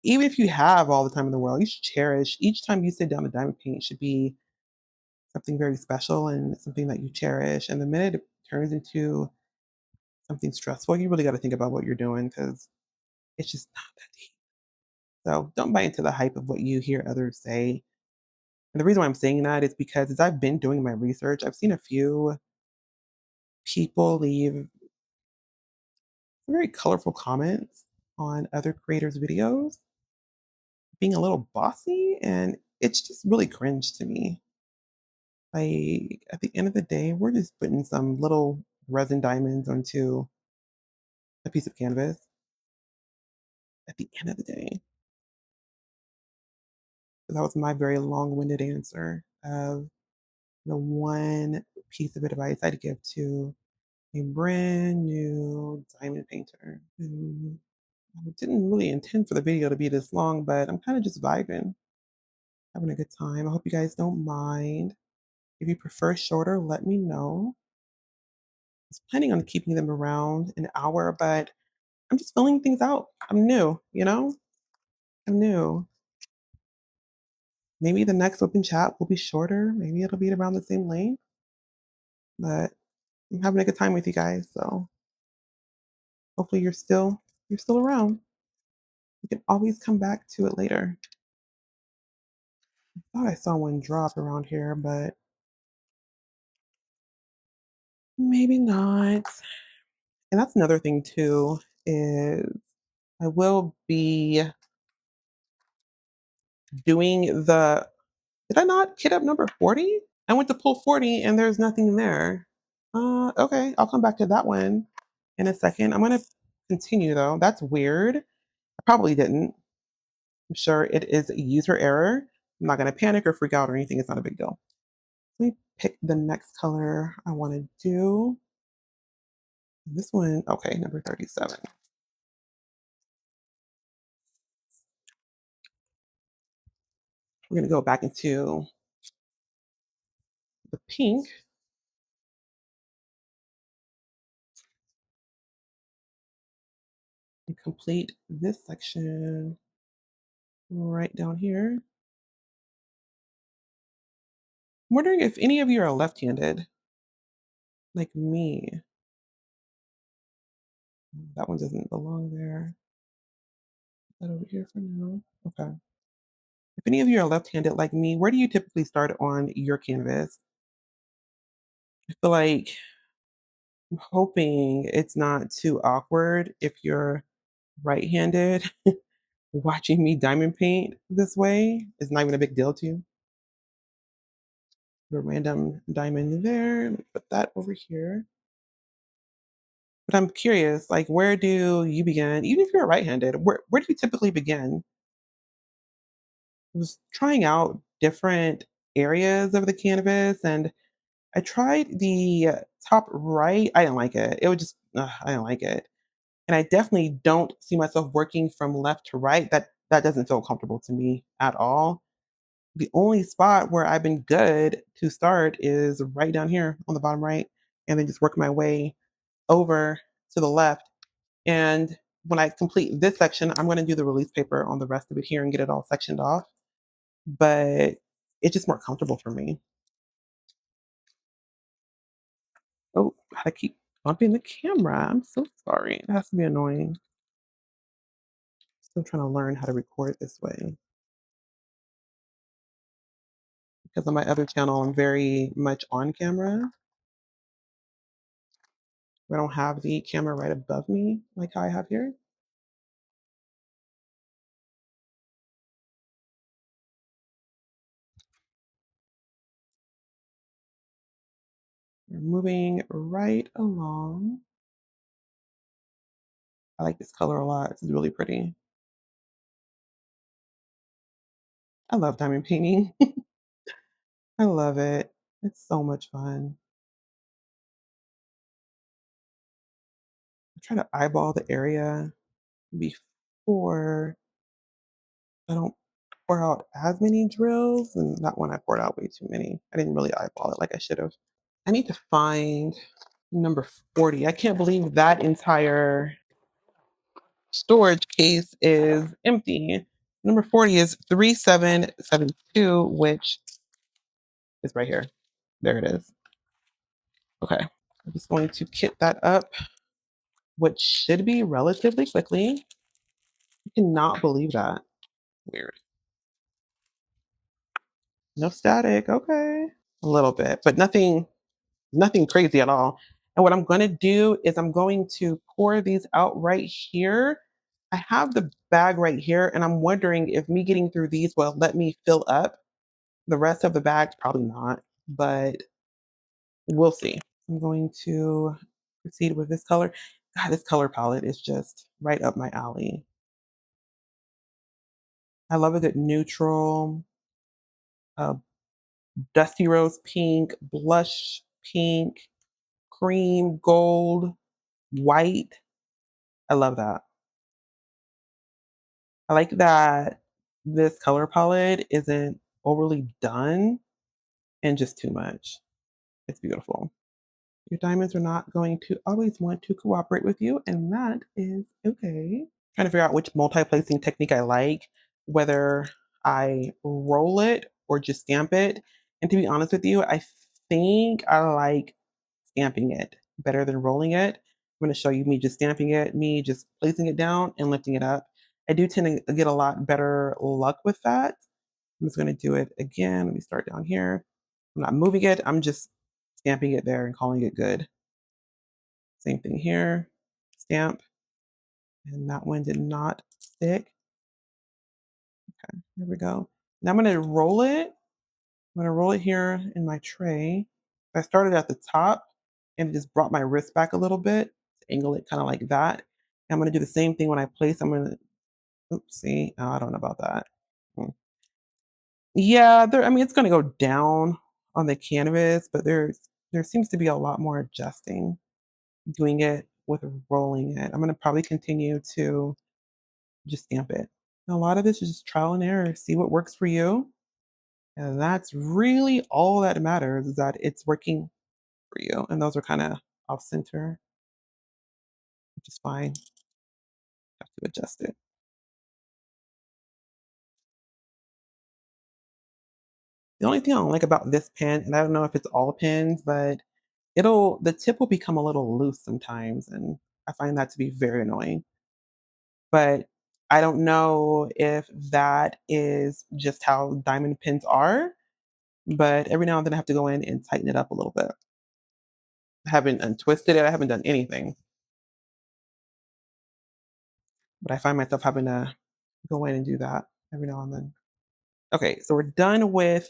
Even if you have all the time in the world, you should cherish each time you sit down to diamond paint should be something very special and something that you cherish. And the minute it turns into something stressful, you really got to think about what you're doing because it's just not that deep. So don't buy into the hype of what you hear others say. And the reason why I'm saying that is because as I've been doing my research, I've seen a few people leave very colorful comments on other creators' videos, being a little bossy, and it's just really cringe to me. Like at the end of the day, we're just putting some little resin diamonds onto a piece of canvas. At the end of the day, so that was my very long-winded answer of the one piece of advice I'd give to a brand new diamond painter who I didn't really intend for the video to be this long, but I'm kind of just vibing, having a good time. I hope you guys don't mind. If you prefer shorter, let me know. I was planning on keeping them around an hour, but I'm just filling things out. I'm new. I'm new. Maybe the next open chat will be shorter. Maybe it'll be around the same length, but I'm having a good time with you guys. So hopefully you're still around. You can always come back to it later. I thought I saw one drop around here, but maybe not. And that's another thing too, is I will be doing did I not hit up number 40? I went to pull 40 and there's nothing there. Okay, I'll come back to that one in a second. I'm gonna continue though. That's weird. I probably didn't. I'm sure it is a user error. I'm not gonna panic or freak out or anything. It's not a big deal. Let me pick the next color I want to do. This one, okay, number 37. We're gonna go back into the pink and complete this section right down here. I'm wondering if any of you are left-handed, like me. That one doesn't belong there. Put that over here for now. Okay. If any of you are left-handed like me, where do you typically start on your canvas? I feel like I'm hoping it's not too awkward if you're right-handed. Watching me diamond paint this way is not even a big deal to you. The random diamond there. Let me put that over here. But I'm curious, like, where do you begin? Even if you're right-handed, where do you typically begin? I was trying out different areas of the canvas, and I tried the top right. I didn't like it. It would just, I didn't like it. And I definitely don't see myself working from left to right. That doesn't feel comfortable to me at all. The only spot where I've been good to start is right down here on the bottom right, and then just work my way over to the left. And when I complete this section, I'm going to do the release paper on the rest of it here and get it all sectioned off. But it's just more comfortable for me. Oh, I keep bumping the camera. I'm so sorry. It has to be annoying. Still trying to learn how to record this way. Because on my other channel, I'm very much on camera. I don't have the camera right above me like how I have here. We're moving right along. I like this color a lot. It's really pretty. I love diamond painting. I love it. It's so much fun. I try to eyeball the area before I don't pour out as many drills, and that one I poured out way too many. I didn't really eyeball it like I should have. I need to find number 40. I can't believe that entire storage case is empty. Number 40 is 3772, which is right here. There it is. Okay. I'm just going to kit that up, which should be relatively quickly. I cannot believe that. Weird. No static. Okay. A little bit, but nothing crazy at all. And what I'm going to do is I'm going to pour these out right here. I have the bag right here, and I'm wondering if me getting through these will let me fill up the rest of the bag. Probably not, but we'll see. I'm going to proceed with this color. God, this color palette is just right up my alley. I love a good neutral, uh, dusty rose pink, blush pink, cream, gold, white. I love that. I like that this color palette isn't overly done and just too much. It's beautiful. Your diamonds are not going to always want to cooperate with you, and that is okay. Trying to figure out which multi-placing technique I like, whether I roll it or just stamp it. And to be honest with you, I think I like stamping it better than rolling it. I'm going to show you me just stamping it, me just placing it down and lifting it up. I do tend to get a lot better luck with that. I'm just going to do it again. Let me start down here. I'm not moving it. I'm just stamping it there and calling it good. Same thing here. Stamp. And that one did not stick. Okay, there we go. Now I'm going to roll it. I'm going to roll it here in my tray. I started at the top and just brought my wrist back a little bit to angle it kind of like that. I'm going to do the same thing when I place. I'm going to, oops, see, oh, I don't know about that. Yeah, I mean, it's going to go down on the canvas, but there seems to be a lot more adjusting doing it with rolling it. I'm going to probably continue to just stamp it. A lot of this is just trial and error. See what works for you. And that's really all that matters, is that it's working for you. And those are kind of off center, which is fine. Have to adjust it. The only thing I don't like about this pen, and I don't know if it's all pens, but the tip will become a little loose sometimes, and I find that to be very annoying. But I don't know if that is just how diamond pins are, but every now and then I have to go in and tighten it up a little bit. I haven't untwisted it, I haven't done anything, but I find myself having to go in and do that every now and then. Okay, so we're done with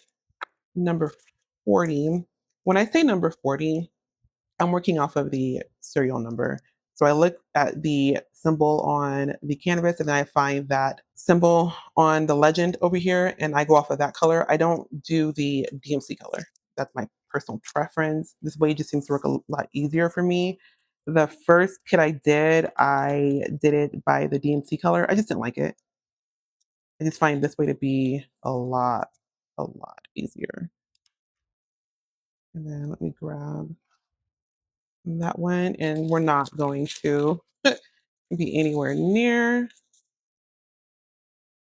number 40. When I say number 40, I'm working off of the serial number. So I look at the symbol on the canvas and then I find that symbol on the legend over here and I go off of that color. I don't do the DMC color. That's my personal preference. This way just seems to work a lot easier for me. The first kit I did it by the DMC color. I just didn't like it. I just find this way to be a lot easier. And then let me grab that one, and we're not going to be anywhere near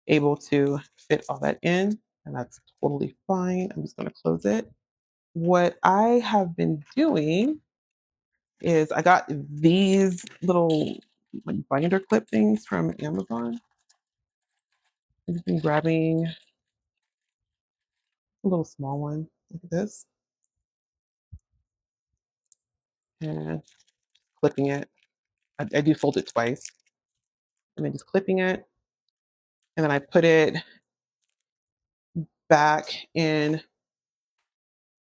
able to fit all that in, and that's totally fine. I'm just going to close it. What I have been doing is I got these little like binder clip things from Amazon. I've just been grabbing a little small one like this and clipping it. I do fold it twice and then just clipping it, and then I put it back in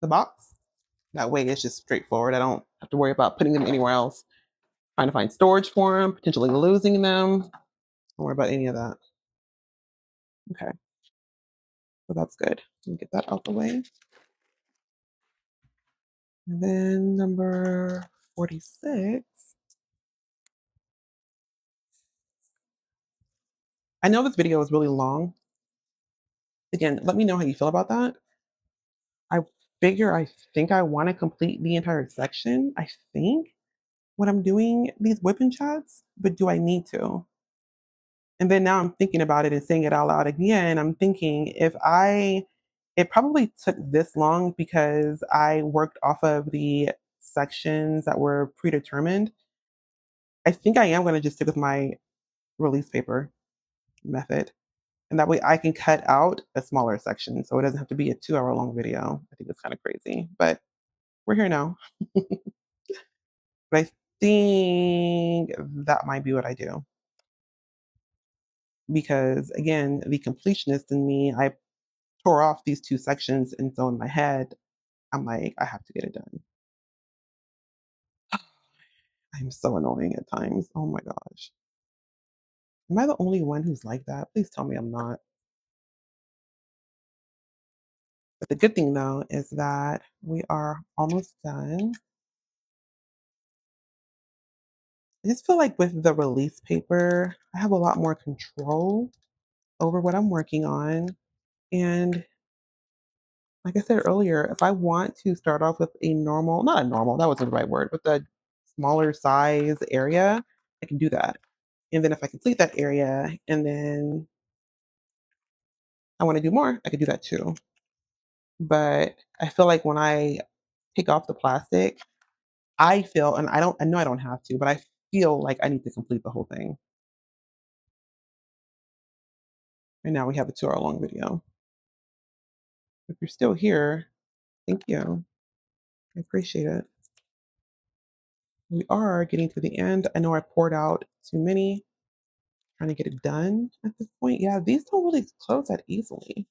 the box. That way it's just straightforward. I don't have to worry about putting them anywhere else, trying to find storage for them, potentially losing them. Don't worry about any of that. Okay, so that's good. Let me get that out the way. And then number 46. I know this video is really long. Again, let me know how you feel about that. I I think I want to complete the entire section. I think when I'm doing these whipping chats, but do I need to? And then now I'm thinking about it and saying it out loud again. I'm thinking it probably took this long because I worked off of the sections that were predetermined. I think I am going to just stick with my release paper method. And that way I can cut out a smaller section so it doesn't have to be a 2 hour long video. I think it's kind of crazy, but we're here now. But I think that might be what I do because, again, the completionist in me, I tore off these two sections. And so in my head, I'm like, I have to get it done. I'm so annoying at times. Oh my gosh. Am I the only one who's like that? Please tell me I'm not. But the good thing though is that we are almost done. I just feel like with the release paper, I have a lot more control over what I'm working on. And like I said earlier, if I want to start off with a normal, not a normal, that wasn't the right word, with a smaller size area, I can do that. And then if I complete that area and then I want to do more, I could do that too. But I feel like when I take off the plastic, I feel, and I know I don't have to, but I feel like I need to complete the whole thing. And now we have a 2 hour long video. If you're still here, thank you. I appreciate it. We are getting to the end. I know I poured out too many, trying to get it done at this point. Yeah, these don't really close that easily.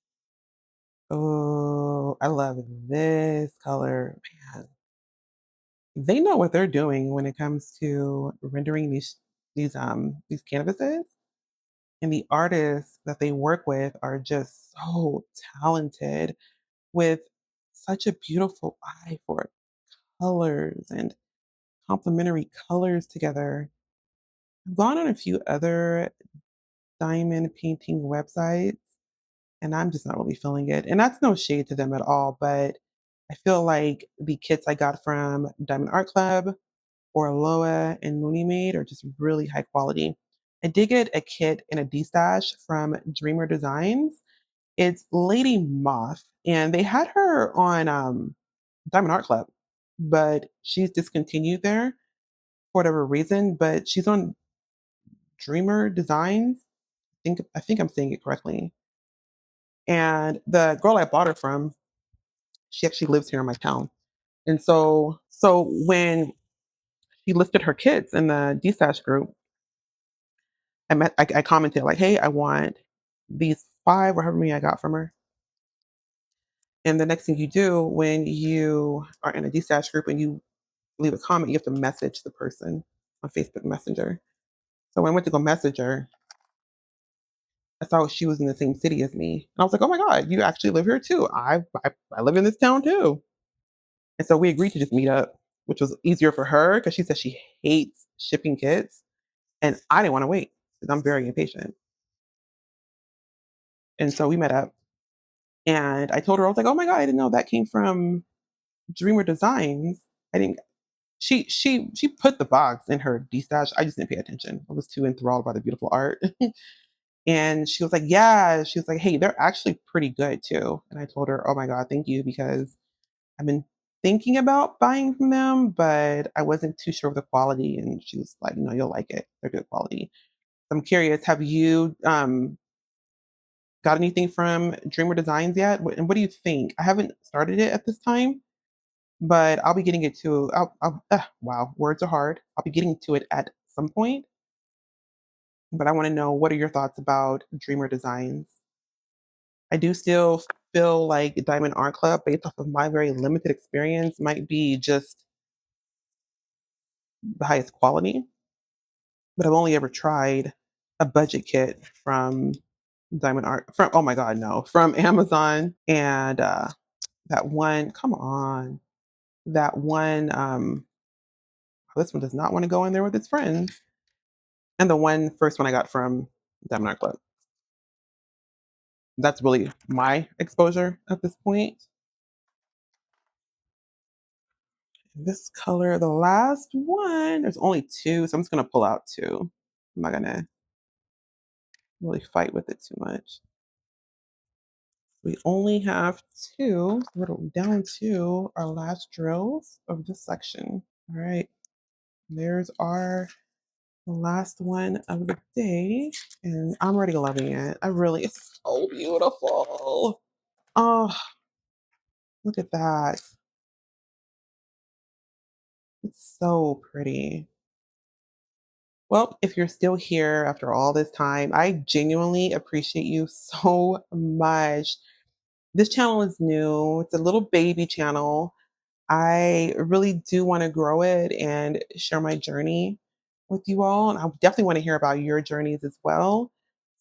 Oh, I love this color. Man, they know what they're doing when it comes to rendering these canvases. And the artists that they work with are just so talented with such a beautiful eye for colors and complementary colors together. I've gone on a few other diamond painting websites and I'm just not really feeling it. And that's no shade to them at all, but I feel like the kits I got from Diamond Art Club or Loa and Mooney Made are just really high quality. I did get a kit and a D-stash from Dreamer Designs. It's Lady Moth, and they had her on Diamond Art Club, but she's discontinued there for whatever reason. But she's on Dreamer Designs. I think I'm saying it correctly. And the girl I bought her from, she actually lives here in my town. And so when she listed her kids in the D-stash group, I commented like, "Hey, I want these 5 or however many I got from her." And the next thing you do when you are in a D-stash group and you leave a comment, you have to message the person on Facebook Messenger. So when I went to go message her, I saw she was in the same city as me. And I was like, "Oh my god, you actually live here too. I live in this town too." And so we agreed to just meet up, which was easier for her because she said she hates shipping kits, and I didn't wanna wait because I'm very impatient. And so we met up, and I told her, I was like, "Oh my god, I didn't know that came from Dreamer Designs." I didn't she put the box in her D-stash. I just didn't pay attention. I was too enthralled by the beautiful art. And she was like, "Yeah." She was like, "Hey, they're actually pretty good too." And I told her, "Oh my god, thank you because I've been thinking about buying from them, but I wasn't too sure of the quality." And she was like, "No, you'll like it. They're good quality." I'm curious, have you got anything from Dreamer Designs yet? And what do you think? I haven't started it at this time, but I'll be getting it to. Wow, words are hard. I'll be getting to it at some point, but I want to know what are your thoughts about Dreamer Designs? I do still feel like Diamond Art Club, based off of my very limited experience, might be just the highest quality, but I've only ever tried a budget kit from Diamond Art from oh my god, no, from Amazon and that one, come on. That one this one does not want to go in there with its friends. And the first one I got from Diamond Art Club. That's really my exposure at this point. This color, the last one, there's only 2, so I'm just gonna pull out 2. I'm not gonna really fight with it too much. We only have 2, so we're down to our last drills of this section. All right, there's our last one of the day, and I'm already loving it. It's so beautiful. Oh, look at that. It's so pretty. Well, if you're still here after all this time, I genuinely appreciate you so much. This channel is new, it's a little baby channel. I really do want to grow it and share my journey with you all. And I definitely want to hear about your journeys as well.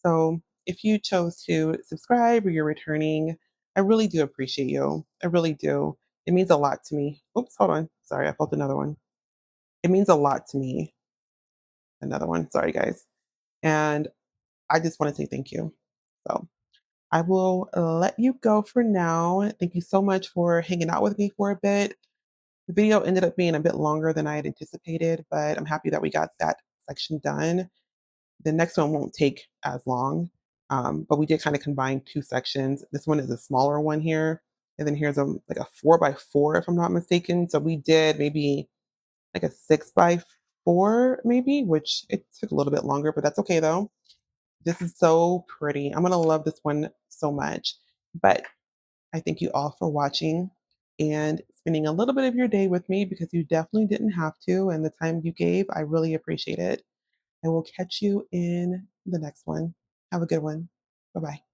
So if you chose to subscribe or you're returning, I really do appreciate you. I really do. It means a lot to me. Oops, hold on. Sorry, I felt another one. It means a lot to me. Another one. Sorry, guys. And I just want to say thank you. So I will let you go for now. Thank you so much for hanging out with me for a bit. The video ended up being a bit longer than I had anticipated, but I'm happy that we got that section done. The next one won't take as long, but we did kind of combine 2 sections. This one is a smaller one here, and then here's like a 4x4, if I'm not mistaken. So we did maybe like a 6x4, maybe, which it took a little bit longer, but that's okay though. This is so pretty. I'm gonna love this one so much. But I thank you all for watching and spending a little bit of your day with me because you definitely didn't have to. And the time you gave, I really appreciate it. I will catch you in the next one. Have a good one. Bye bye.